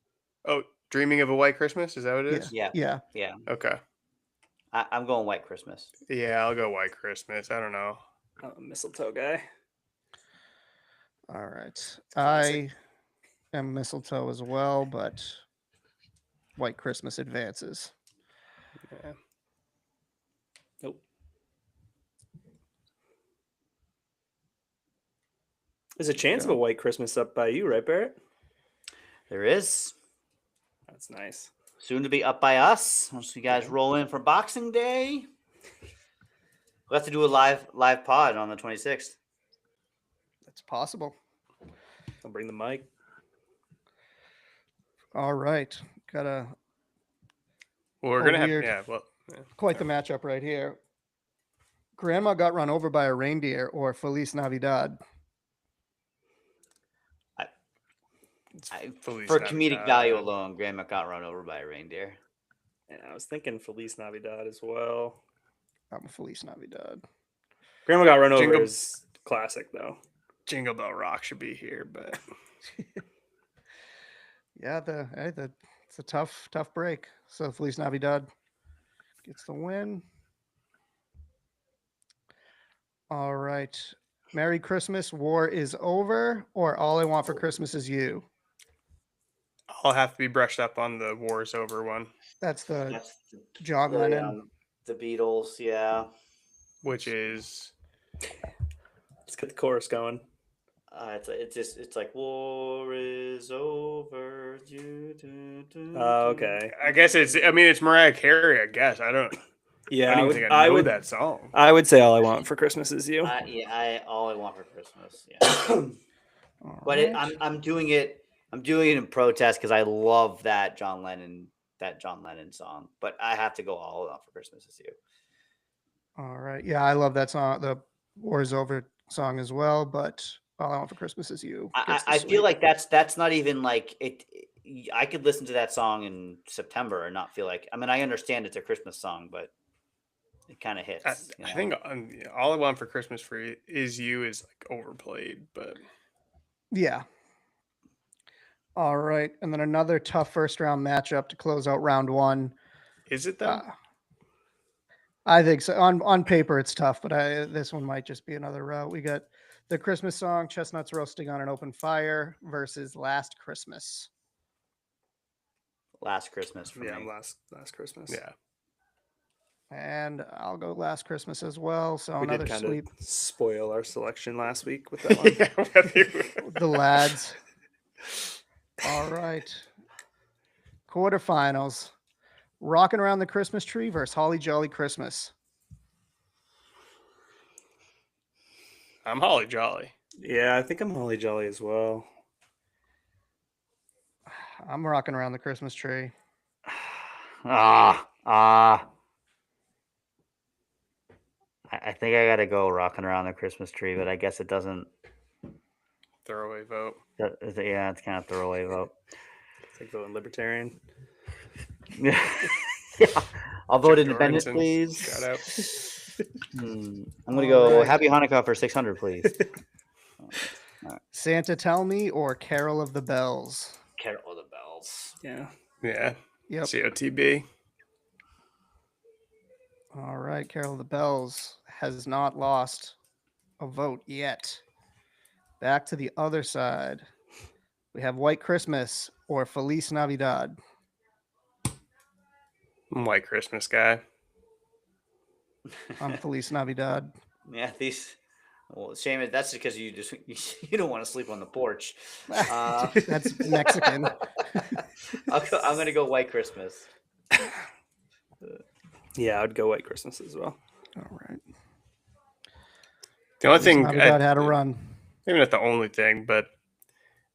Oh, Dreaming of a White Christmas, is that what it is? Yeah. Yeah. Yeah. Okay. I'm going White Christmas. Yeah, I'll go White Christmas. I don't know. I'm a mistletoe guy. All right. classic. I am mistletoe as well, but White Christmas advances. Yeah. Nope. There's a chance of a white Christmas up by you, right, Barrett? There is That's nice. soon to be up by us. Once you guys roll in for Boxing Day, we'll have to do a live pod on the 26th. That's possible. I'll bring the mic. All right. Got Well, we're Oh, gonna have weird. yeah. Well, yeah. quite the matchup right here. Grandma got run over by a reindeer or Feliz Navidad. Feliz For comedic value Navidad. alone, Grandma got run over by a reindeer. And I was thinking Feliz Navidad as well. I'm a Feliz Navidad. Grandma got run over Jingle- is classic, though. Jingle Bell Rock should be here, but Yeah, it's a tough break. So Feliz Navidad gets the win. All right. Merry Christmas, War is Over, or All I Want for Christmas is You. I'll have to be brushed up on the War's Over one, That's the That's John Lennon. the Beatles, yeah. which is Let's get the chorus going. It's like war is over. Okay. I guess it's Mariah Carey. I guess I don't. Yeah, I don't even think I know that song. I would say All I Want for Christmas is You. All I want for Christmas. Yeah, All but right. I'm doing it. I'm doing it in protest because I love that John Lennon song. But I have to go All I Want for Christmas is You. All right. Yeah, I love that song, the War is Over song as well, but All I Want for Christmas is You. gets the I feel sweep. like that's not even like it. I could listen to that song in September and not feel like. I mean, I understand it's a Christmas song, but it kind of hits. I think All I Want for Christmas is You is like overplayed, but Yeah. All right. And then another tough first round matchup to close out round one. is it though? I think so. On paper, it's tough, but this one might just be another route. We got the Christmas song, Chestnuts Roasting on an Open Fire versus Last Christmas. Last Christmas for Yeah, me. last Christmas. Yeah. And I'll go Last Christmas as well. So We another did kind sweep. of spoil our selection last week with that one. Yeah, whether The lads. All right. Quarterfinals. Rocking Around the Christmas Tree versus Holly Jolly Christmas. I'm Holly Jolly. Yeah, I think I'm Holly Jolly as well. I'm rocking around the Christmas tree. I think I gotta go rocking around the Christmas tree, but I guess it doesn't. Throwaway vote. Yeah, it's kind of throwaway vote. It's like voting Libertarian. Yeah, I'll vote Jim independent, Jorgensen, please. Shout out. I'm gonna All go right. Happy Hanukkah for 600, please. Santa Tell Me or Carol of the Bells. Carol of the Bells. Yeah. Yeah. Yep. COTB. All right. Carol of the Bells has not lost a vote yet. Back to the other side. We have White Christmas or Feliz Navidad. I'm White Christmas guy. I'm Feliz Navidad. Yeah, these. Well, shame it. That's because you don't want to sleep on the porch. That's Mexican. I'm gonna go White Christmas. Yeah, I'd go White Christmas as well. All right. The only Feliz thing, Navidad had a run. maybe not the only thing, but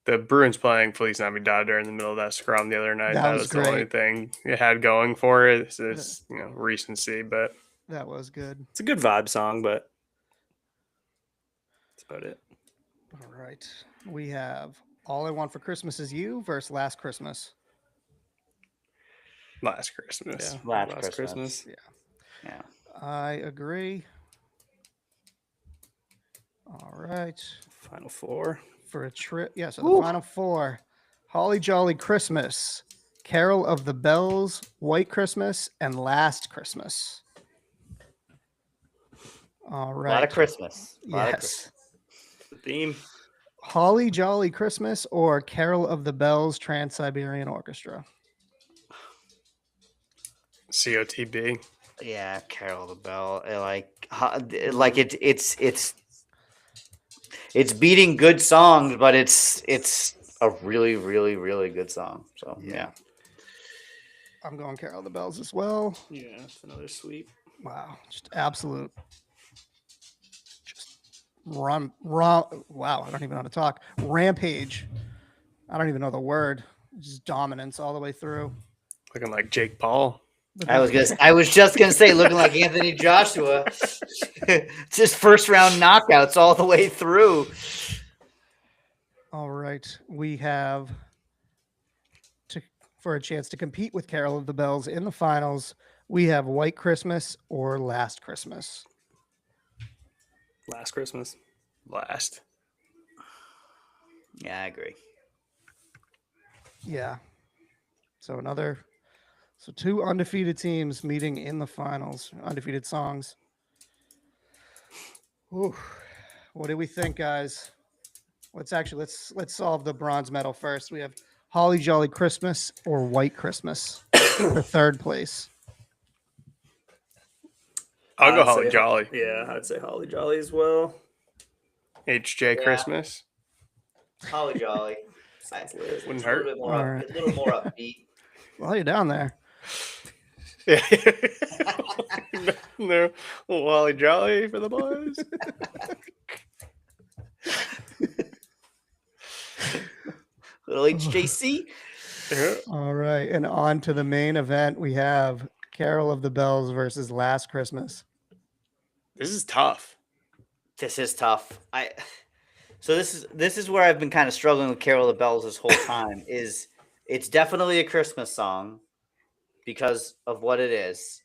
the Bruins playing Feliz Navidad during the middle of that scrum the other night. That That was was the only great. thing it had going for it. It's this, recency, but That was good. It's a good vibe song, but that's about it. All right. We have All I Want for Christmas Is You versus Last Christmas. Last Christmas. Yeah, Last Christmas. Yeah. I agree. All right. Final four. For a trip. Yeah, so the final four. Holly Jolly Christmas, Carol of the Bells, White Christmas, and Last Christmas. All A right. lot of Christmas. A lot of Yes. Christmas. The theme. Holly Jolly Christmas or Carol of the Bells Trans-Siberian Orchestra? COTB. Yeah, Carol the Bell. Like it's beating good songs, but it's a really, really, really good song. So yeah. I'm going Carol of the Bells as well. Yeah, it's another sweep. Wow, just absolute. Just run. Wow, I don't even know how to talk. Rampage. I don't even know the word. Just dominance all the way through. Looking like Jake Paul. I was just gonna say, looking like Anthony Joshua. It's just first round knockouts all the way through. All right, we have for a chance to compete with Carol of the Bells in the finals. We have White Christmas or Last Christmas. Last Christmas. Last. Yeah, I agree. Yeah. So two undefeated teams meeting in the finals. Undefeated songs. Ooh, what do we think, guys? Let's solve the bronze medal first. We have Holly Jolly Christmas or White Christmas for third place. I'll go I'd Holly say- Jolly. Yeah, I'd say Holly Jolly as well. HJ Yeah. Christmas. Holly Jolly. Wouldn't A hurt. little bit more, All right. a little more upbeat. Well, you're down there. Yeah. No, Holly Jolly for the boys. Little HJC. Yeah. All right, and on to the main event. We have Carol of the Bells versus Last Christmas. This is tough. This is tough. So this is where I've been kind of struggling with Carol of the Bells this whole time. It's definitely a Christmas song because of what it is,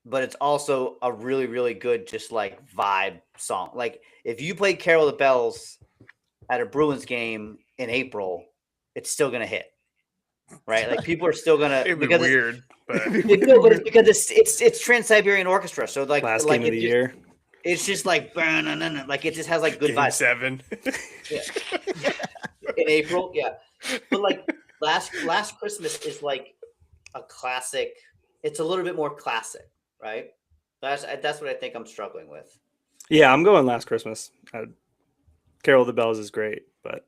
but it's also a really, really good just like vibe song. Like if you play Carol of the Bells at a Bruins game in April, it's still gonna hit, right? Like people are still gonna It'd be because weird, but no, but it's because it's Trans-Siberian Orchestra. So like Last like game of the it just- year. It's just like like it just has like good Game vibes 7. in April. Yeah, but like last Christmas is like a classic. It's a little bit more classic, right? That's what I think I'm struggling with. Yeah, I'm going Last Christmas. Carol of the Bells is great, but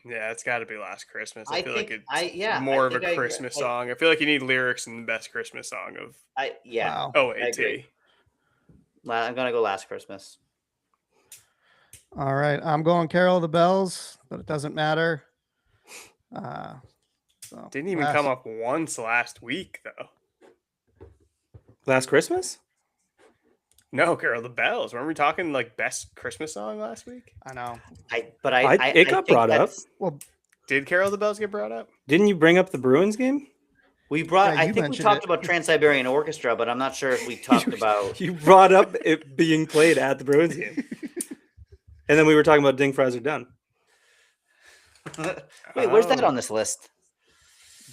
Yeah, it's got to be Last Christmas. I I feel think like it's I more of think a I agree. Christmas song. I feel like you need lyrics in the best Christmas song of Yeah. Wow. I agree. OAT. I'm gonna go Last Christmas. All right, I'm going Carol of the Bells, but it doesn't matter. So Didn't even come up once last week, though. Last Christmas? No, Carol the Bells. Weren't we talking like best Christmas song last week? I know. It I got think brought up. that's- Well, Did Carol the Bells get brought up? Didn't you bring up the Bruins game? We brought. Yeah, I you think we mentioned talked it. about Trans-Siberian Orchestra, but I'm not sure if we talked about. You brought up it being played at the Bruins game. And then we were talking about Ding Fries Are Done. Wait, where's that Oh. on this list?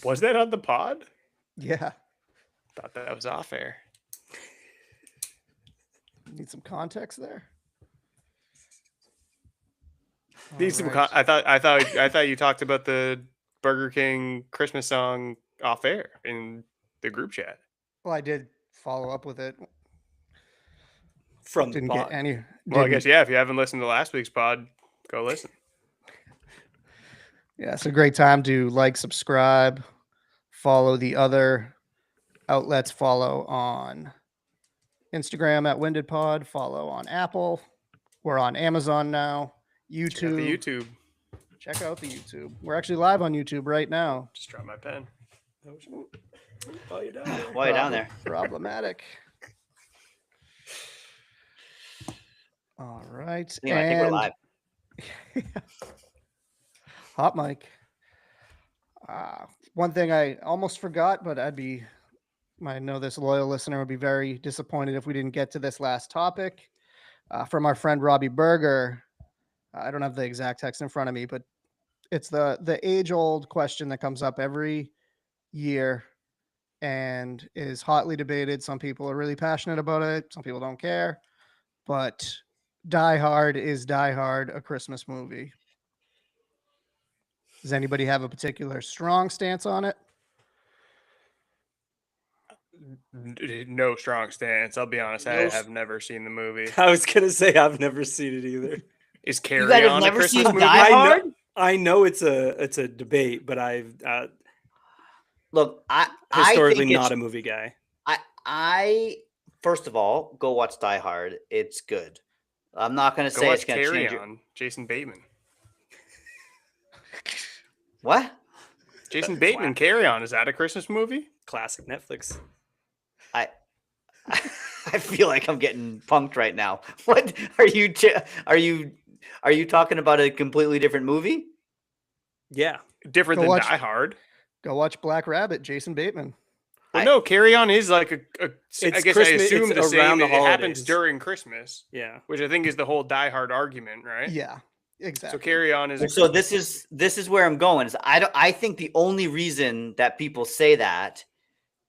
Was that on the pod? yeah. Thought that was off air. Need some context there. Need some. All right. I thought you talked about the Burger King Christmas song off air in the group chat. Well, I did follow up with it. From Didn't the get pod. any. Well, I didn't- guess yeah. If you haven't listened to last week's pod, go listen. Yeah, it's a great time to like, subscribe, follow the other outlets, follow on Instagram at Winded Pod, follow on Apple. We're on Amazon now, Check out YouTube. the YouTube. Check out the YouTube. We're actually live on YouTube right now. Just drop my pen. Oh, you're done. While you're down there. Problematic. All right. Anyway, I think we're and- live. Hot mic. One thing I almost forgot, but I know this loyal listener would be very disappointed if we didn't get to this last topic. From our friend Robbie Berger. I don't have the exact text in front of me, but it's the age-old question that comes up every year and is hotly debated. Some people are really passionate about it. Some people don't care. but Die Hard is Die Hard a Christmas movie? Does anybody have a particular strong stance on it? No strong stance. I'll be honest. I No have never seen the movie. I was gonna say I've never seen it either. Is You Carry guys have On a never Christmas seen movie? Die Hard? I know it's a debate, but I've Look, I historically think not a movie guy. I first of all, go watch Die Hard. It's good. I'm not going to Go say watch it's going to Carry change. On. Jason Bateman. What? Jason Bateman. Carry On. Is that a Christmas movie? Classic Netflix. I I feel like I'm getting punked right now. What are you talking about a completely different movie? Yeah. Different Go than watch- Die Hard. Go watch Black Rabbit, Jason Bateman. Well, no, Carry On is like I It's guess I Christmas- assume it's the around same. the It happens holidays. during Christmas, Yeah. which I think is the whole Die Hard argument, right? Yeah, So exactly. Carry On is. So this is where I'm going. Is I think the only reason that people say that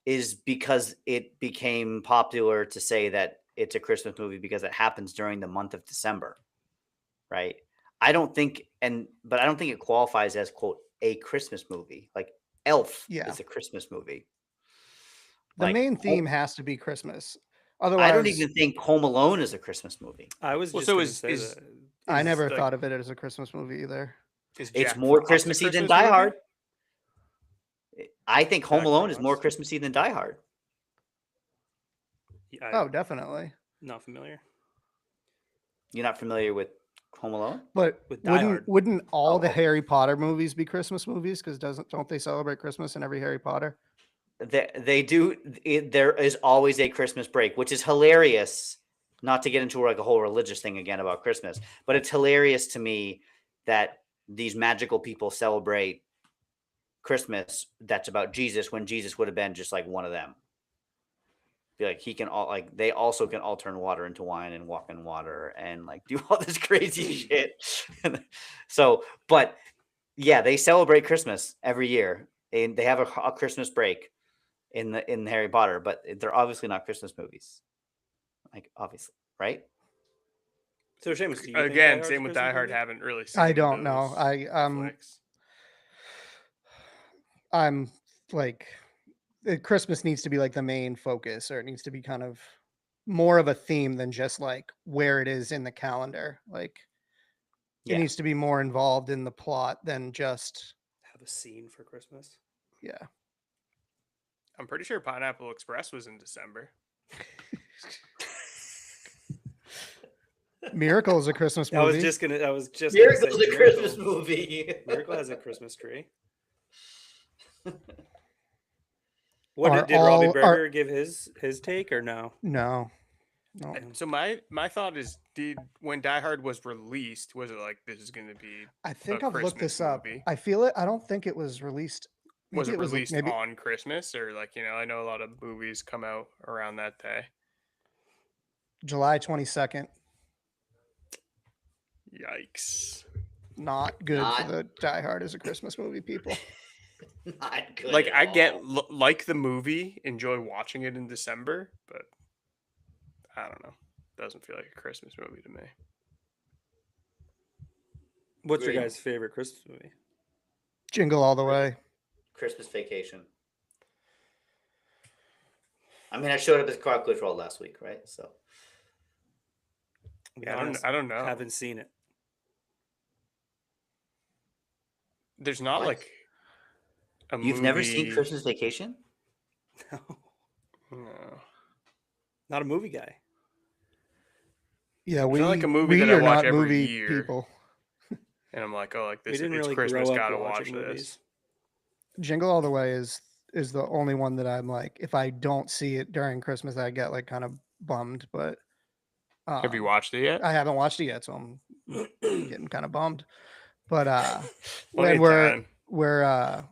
is because it became popular to say that it's a Christmas movie because it happens during the month of December, right? I don't think it qualifies as quote a Christmas movie. Like Elf Yeah. is a Christmas movie. The Like, main Home- theme has to be Christmas. Otherwise, I don't even think Home Alone is a Christmas movie. I was Well, just so gonna is- say is- that. I never like- thought of it as a Christmas movie either. Is It's Jack more Frost a Christmassy than Christmas Die movie? Hard. I think Home Jack Alone is more Frost. Christmassy than Die Hard. I'm Oh, definitely. not familiar. You're not familiar with Home Alone? But With Die Hard. wouldn't all the Oh. Harry Potter movies be Christmas movies? Because don't they celebrate Christmas in every Harry Potter? They do. There is always a Christmas break, which is hilarious. Not to get into like a whole religious thing again about Christmas, but it's hilarious to me that these magical people celebrate Christmas that's about Jesus when Jesus would have been just like one of them. Be like he can all like they also can all turn water into wine and walk in water and like do all this crazy shit. So, but yeah, they celebrate Christmas every year and they have a Christmas break in Harry Potter, but they're obviously not Christmas movies. Like obviously, right? So Seamus, do you think Die Again, Hard's same a with Christmas Die Hard. movie? Haven't really seen. I don't know. those flicks. I'm like Christmas needs to be like the main focus, or it needs to be kind of more of a theme than just like where it is in the calendar. Like it Yeah. needs to be more involved in the plot than just Have a scene for Christmas. yeah. I'm pretty sure Pineapple Express was in December. Miracle is a Christmas movie. I was just gonna say Miracle's a Christmas Miracle. movie. Miracle has a Christmas tree. What Are did Robbie all- Berger give his take or no? No. So my thought is, when Die Hard was released, was it like this is going to be? I think a I've looked Christmas this up. movie. I feel it. I don't think it was released. Was maybe it like released maybe on Christmas or like I know a lot of movies come out around that day. July 22nd. Yikes! Not good Not- for the Die Hard as a Christmas movie, people. Not good. Like at I get all. like the movie, enjoy watching it in December, but I don't know. Doesn't feel like a Christmas movie to me. What's your Agreed. guys' favorite Christmas movie? Jingle all the way. Christmas Vacation. I mean, I showed up at Carcliffe Road last week, right? So Yeah, I don't know. Haven't seen it. There's not What? like a you've never seen movie- Christmas Vacation? No, No. not a movie guy. Yeah, It's we not like a movie we that I are watch not every movie year. people. And I'm like, oh, like We this. didn't It's really Christmas. grow up Gotta watch watching this. movies. Jingle All the Way is the only one that I'm like, if I don't see it during Christmas, I get like kind of bummed. But Have you um, watched it yet? I haven't watched it yet, so I'm getting kind of bummed. But Plenty when of we're time.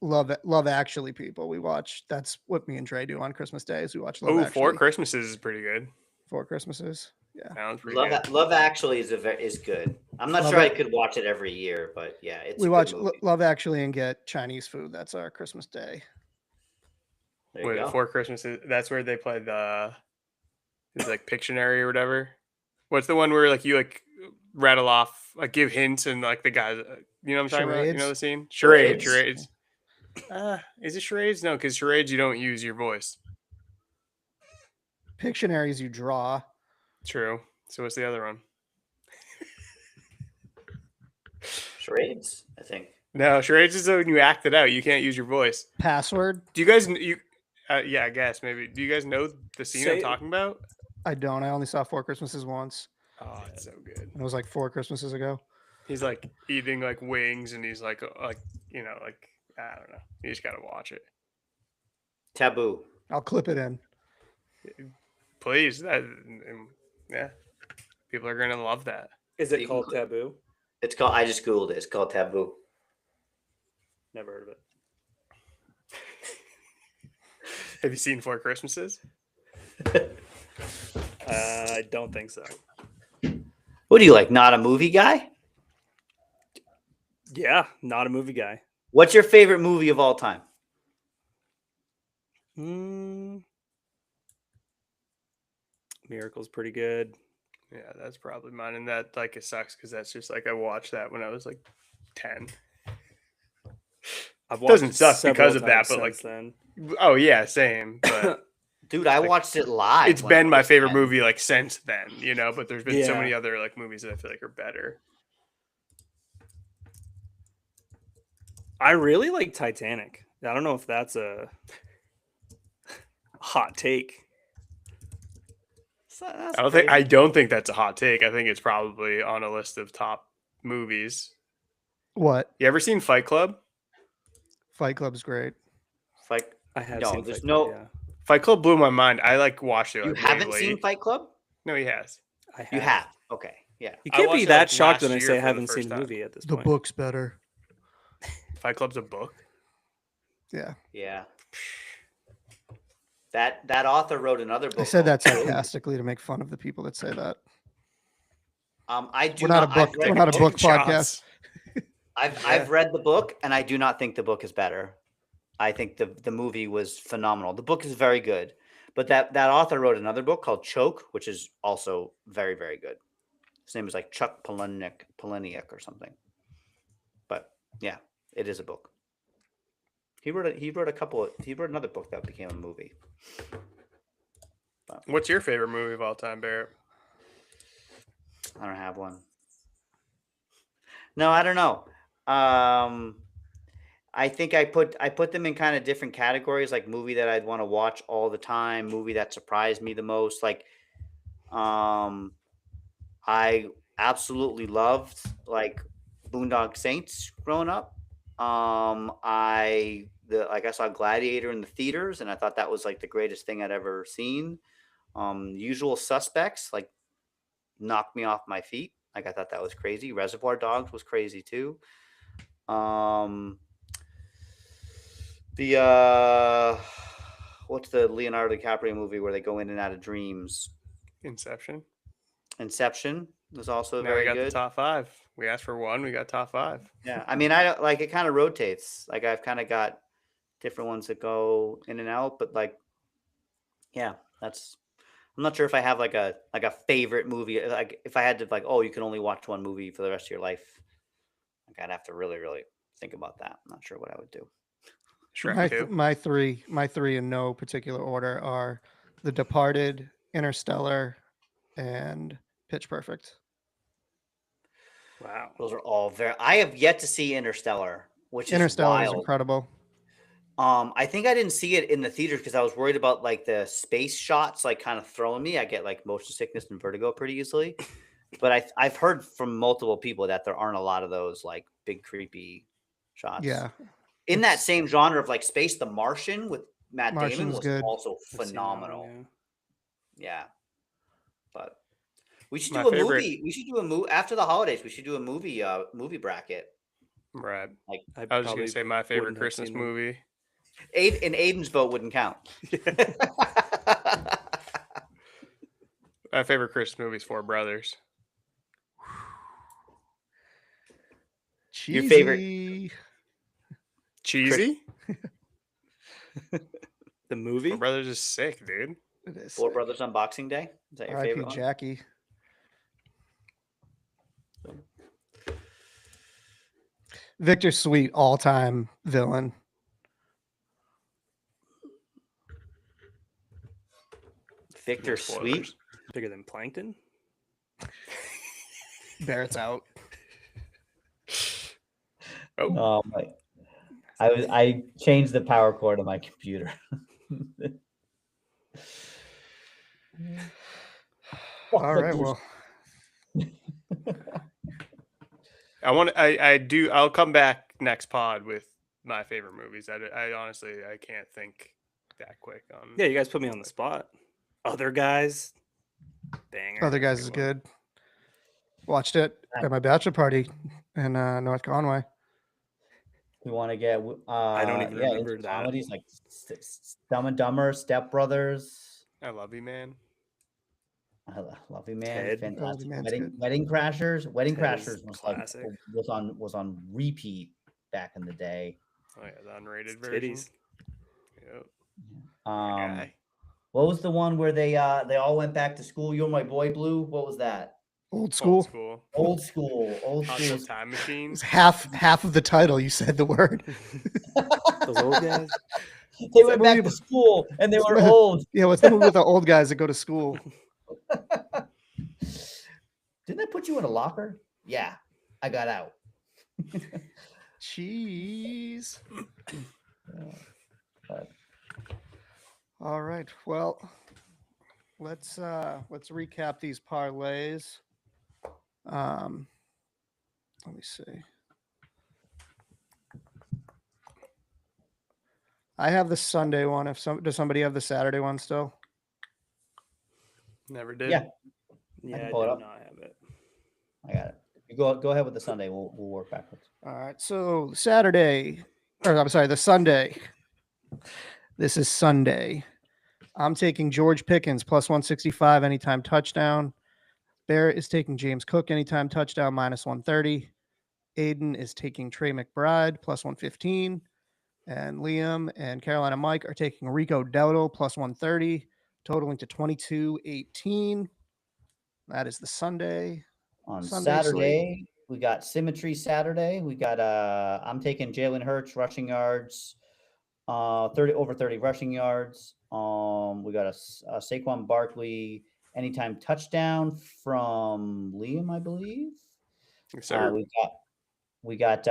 Love Actually people, we watch. That's what me and Trey do on Christmas days. We watch Love Oh, Actually. Four Christmases is pretty good. Four Christmases. Yeah. That one's pretty Love, good. Love Actually is good. I'm not Love sure I Ac- could watch it every year, but yeah, it's We a good watch movie. Love Actually and get Chinese food. That's our Christmas day. There you Wait, go. Four Christmases. That's where they play the. It's like Pictionary or whatever. What's the one where like you like rattle off, like give hints and like the guys, you know what I'm talking about? You know the scene? Charades. Charades. Is it charades? No, because charades you don't use your voice. Pictionaries you draw. True. So what's the other one? Charades, I think. No, charades is when you act it out. You can't use your voice. Password. Do you guys yeah, I guess maybe. Do you guys know the scene I'm Say- talking about? I don't. I only saw Four Christmases once. Oh, it's so good. It was like 4 Christmases ago. He's like eating like wings, and he's like you know, like I don't know. You just gotta watch it, Taboo. I'll clip it in. please. Yeah, people are gonna love that. Is it You called can- Taboo? It's called. I just googled it. It's called Taboo. Never heard of it. Have you seen Four Christmases? I don't think so. What do you like? Not a movie guy? Yeah, not a movie guy. What's your favorite movie of all time? Miracle's pretty good. Yeah, that's probably mine, and that like it sucks because that's just like I watched that when I was like 10. I've Doesn't it suck several because of that, times but, like, since then. Oh yeah, same. But Dude, I watched it live. it's when I been my was favorite 10. movie like since then, you know. But there's been so Yeah. many other like movies that I feel like are better. I really like Titanic. I don't know if that's a hot take. That's I crazy. don't think that's a hot take. I think it's probably on a list of top movies. What? You ever seen Fight Club? Fight Club's great. Like, I have No, seen there's Fight Club, no- yeah. Fight Club blew my mind. I like watched it. you Like, way haven't seen late. Fight Club? No, he has. I You have. Okay. Yeah. You I can't watched be it, that like, shocked when last I year say I for the haven't first seen a time. movie at this The point. book's better. Fight Club's a book. Yeah. Yeah. That author wrote another book. I said that called Joe. sarcastically to make fun of the people that say that. I do We're not a I've book. read We're the not a book Shots. podcast. I've read the book, and I do not think the book is better. I think the movie was phenomenal. The book is very good, but that author wrote another book called Choke, which is also very, very good. His name is like Chuck Palahniuk or something. But yeah, it is a book. He wrote another book that became a movie. What's your favorite movie of all time, Barrett? I don't have one. No, I don't know. I think I put them in kind of different categories, like movie that I'd want to watch all the time, movie that surprised me the most. Like, I absolutely loved like Boondock Saints growing up. I saw Gladiator in the theaters, and I thought that was like the greatest thing I'd ever seen. Usual Suspects like knocked me off my feet. Like I thought that was crazy. Reservoir Dogs was crazy too. What's the Leonardo DiCaprio movie where they go in and out of dreams? Inception. Inception was also Now we very got the good. top 5. We asked for one. We got top 5. Yeah, I mean, I don't like it. Kind of rotates. Like I've kind of got different ones that go in and out, but like, yeah, that's. I'm not sure if I have like a favorite movie. Like if I had to like, oh, you can only watch one movie for the rest of your life. Like I'd have to really, really think about that. I'm not sure what I would do. Shrek 2. My three in no particular order are The Departed, Interstellar, and Pitch Perfect. Wow. Those are all very. I have yet to see Interstellar, which Interstellar is is wild. incredible. I think I didn't see it in the theater because I was worried about like the space shots, like kind of throwing me. I get like motion sickness and vertigo pretty easily. But I've heard from multiple people that there aren't a lot of those like big creepy shots. Yeah. In that same genre of like Space, The Martian with Matt Damon Martian's was good. also I've seen that one, phenomenal. yeah. Yeah. But we should My do a favorite- movie. We should do a movie after the holidays. We should do a movie bracket. Right. I I was just probably gonna say my favorite wouldn't have Christmas seen them. movie. And Aiden's vote wouldn't count. My favorite Christmas movie is Four Brothers. Your favorite- Cheesy. Cheesy. The movie? Four Brothers is sick, dude. It is Four sick. Brothers on Boxing Day. Is that your R.I.P. favorite one? Jackie. Victor Sweet, all-time villain. Victor No Sweet. spoilers. Bigger than Plankton. Barrett's out. Oh, Oh my! I changed the power cord on my computer. All right. Well, I'll come back next pod with my favorite movies. I honestly I can't think that quick on. Yeah, you guys put me on the spot. Other guys, banger. Other That's guys a is good one. good. Watched it at my bachelor party in North Conway. We want to get. I don't even remember into that. comedies like Dumb and Dumber, Step Brothers. I Love You, Man. I love you, man. Ted. Fantastic. Love You Man's Wedding, good. Wedding Crashers. Wedding Ted is Crashers was classic. was on repeat back in the day. Oh yeah, the unrated It's version. titties. Yep. Um, Guy. what was the one where they all went back to school? You're My Boy Blue. What was that? Old school. Old school. Old school. Old Hot school. Time Machine. It's half of the title. You said the word. Those old guys. They went movie back to school and they were old. Yeah, what's the movie with the old guys that go to school? Didn't I put you in a locker? Yeah, I got out. Cheese. But All right. Well, let's recap these parlays. Let me see. I have the Sunday one. Does somebody have the Saturday one still? Never did. Yeah. Yeah, I pull it do up. not have it. I got it. You go ahead with the Sunday. We'll work backwards. All right. So Saturday, or I'm sorry, the Sunday. This is Sunday. I'm taking George Pickens plus 165 anytime touchdown. Barrett is taking James Cook anytime touchdown minus 130. Aiden is taking Trey McBride plus 115. And Liam and Carolina Mike are taking Rico Dowdle plus 130, totaling to 22-18. That is the Sunday. On Sunday Saturday, we got Symmetry Saturday. We got I'm taking Jalen Hurts rushing yards, 30 rushing yards. We got a Saquon Barkley anytime touchdown from Liam, I believe. Yes, sir. We got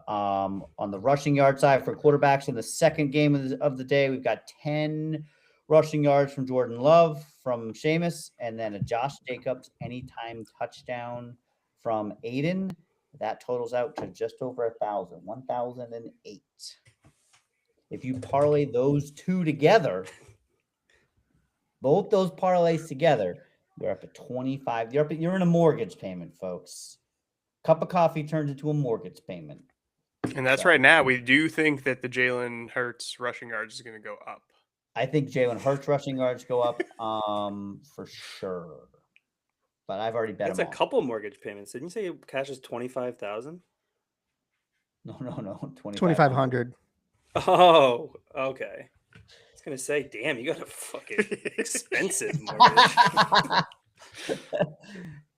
on the rushing yard side for quarterbacks in the second game of the day, we've got 10 rushing yards from Jordan Love from Seamus, and then a Josh Jacobs anytime touchdown from Aiden. That totals out to just over 1,008. If you parlay those two together, both those parlays together, you're up at 25. You're in a mortgage payment, folks. Cup of coffee turns into a mortgage payment. And that's right now. We do think that the Jalen Hurts rushing yards is going to go up. I think Jalen Hurts rushing yards go up for sure. But I've already bet That's them a all. couple mortgage payments. Didn't you say it cashes 25,000? No. 2,500. Oh, okay. I was gonna say, damn, you got a fucking expensive mortgage.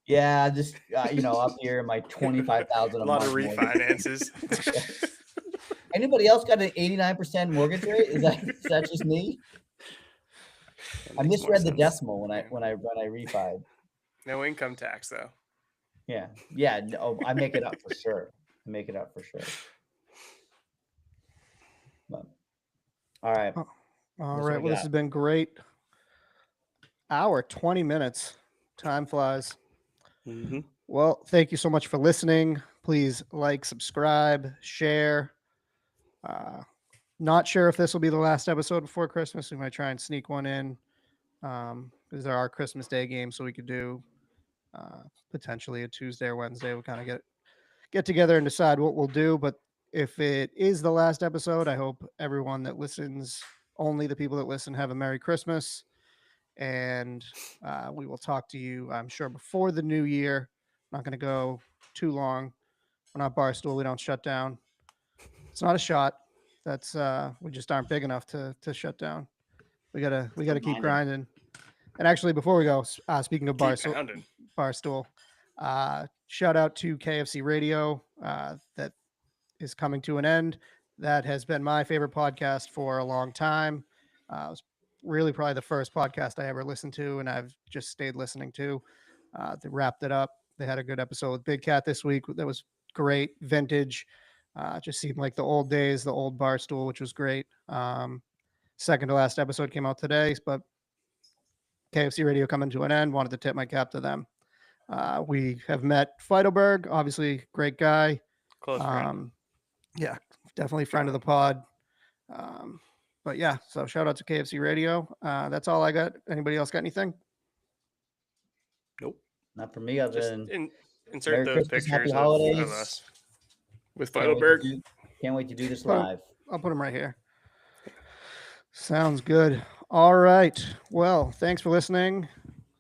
Yeah, just up here, my 25,000 A lot of mortgage. refinances. Anybody else got an 89% mortgage rate? Is that just me? I That makes more misread the sense. decimal when I refied. No income tax though. Yeah. No, I make it up for sure. But, all right. All That's what right. we Well, this got. has been great. Hour, 20 minutes. Time flies. Mhm. Well, thank you so much for listening. Please like, subscribe, share. Not sure if this will be the last episode before Christmas. We might try and sneak one in because there are Christmas Day games, so we could do potentially a Tuesday or Wednesday. We'll kind of get together and decide what we'll do. But if it is the last episode, I hope everyone that listens, only the people that listen, have a Merry Christmas. And we will talk to you, I'm sure, before the new year. Not going to go too long. We're not Barstool. We don't shut down. It's not a shot. That's we just aren't big enough to shut down. We gotta keep grinding. And actually, before we go, speaking of Keep Barstool, pounding. shout out to KFC Radio that is coming to an end. That has been my favorite podcast for a long time. It was really probably the first podcast I ever listened to, and I've just stayed listening to. They wrapped it up. They had a good episode with Big Cat this week. That was great, vintage. Just seemed like the old days, the old Barstool, which was great. Second to last episode came out today, but KFC Radio coming to an end. Wanted to tip my cap to them. We have met Feidelberg, obviously great guy. Close friend. Yeah, definitely friend of the pod. But yeah, so shout out to KFC Radio. That's all I got. Anybody else got anything? Nope. Not for me, other Just than insert Merry those Christmas, Happy pictures of Holidays. us with can't wait, Feidelberg. can't wait to do this Well, live. I'll put them right here. Sounds good. All right. Well, thanks for listening.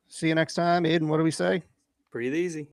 See you next time. Aiden, what do we say? Breathe easy.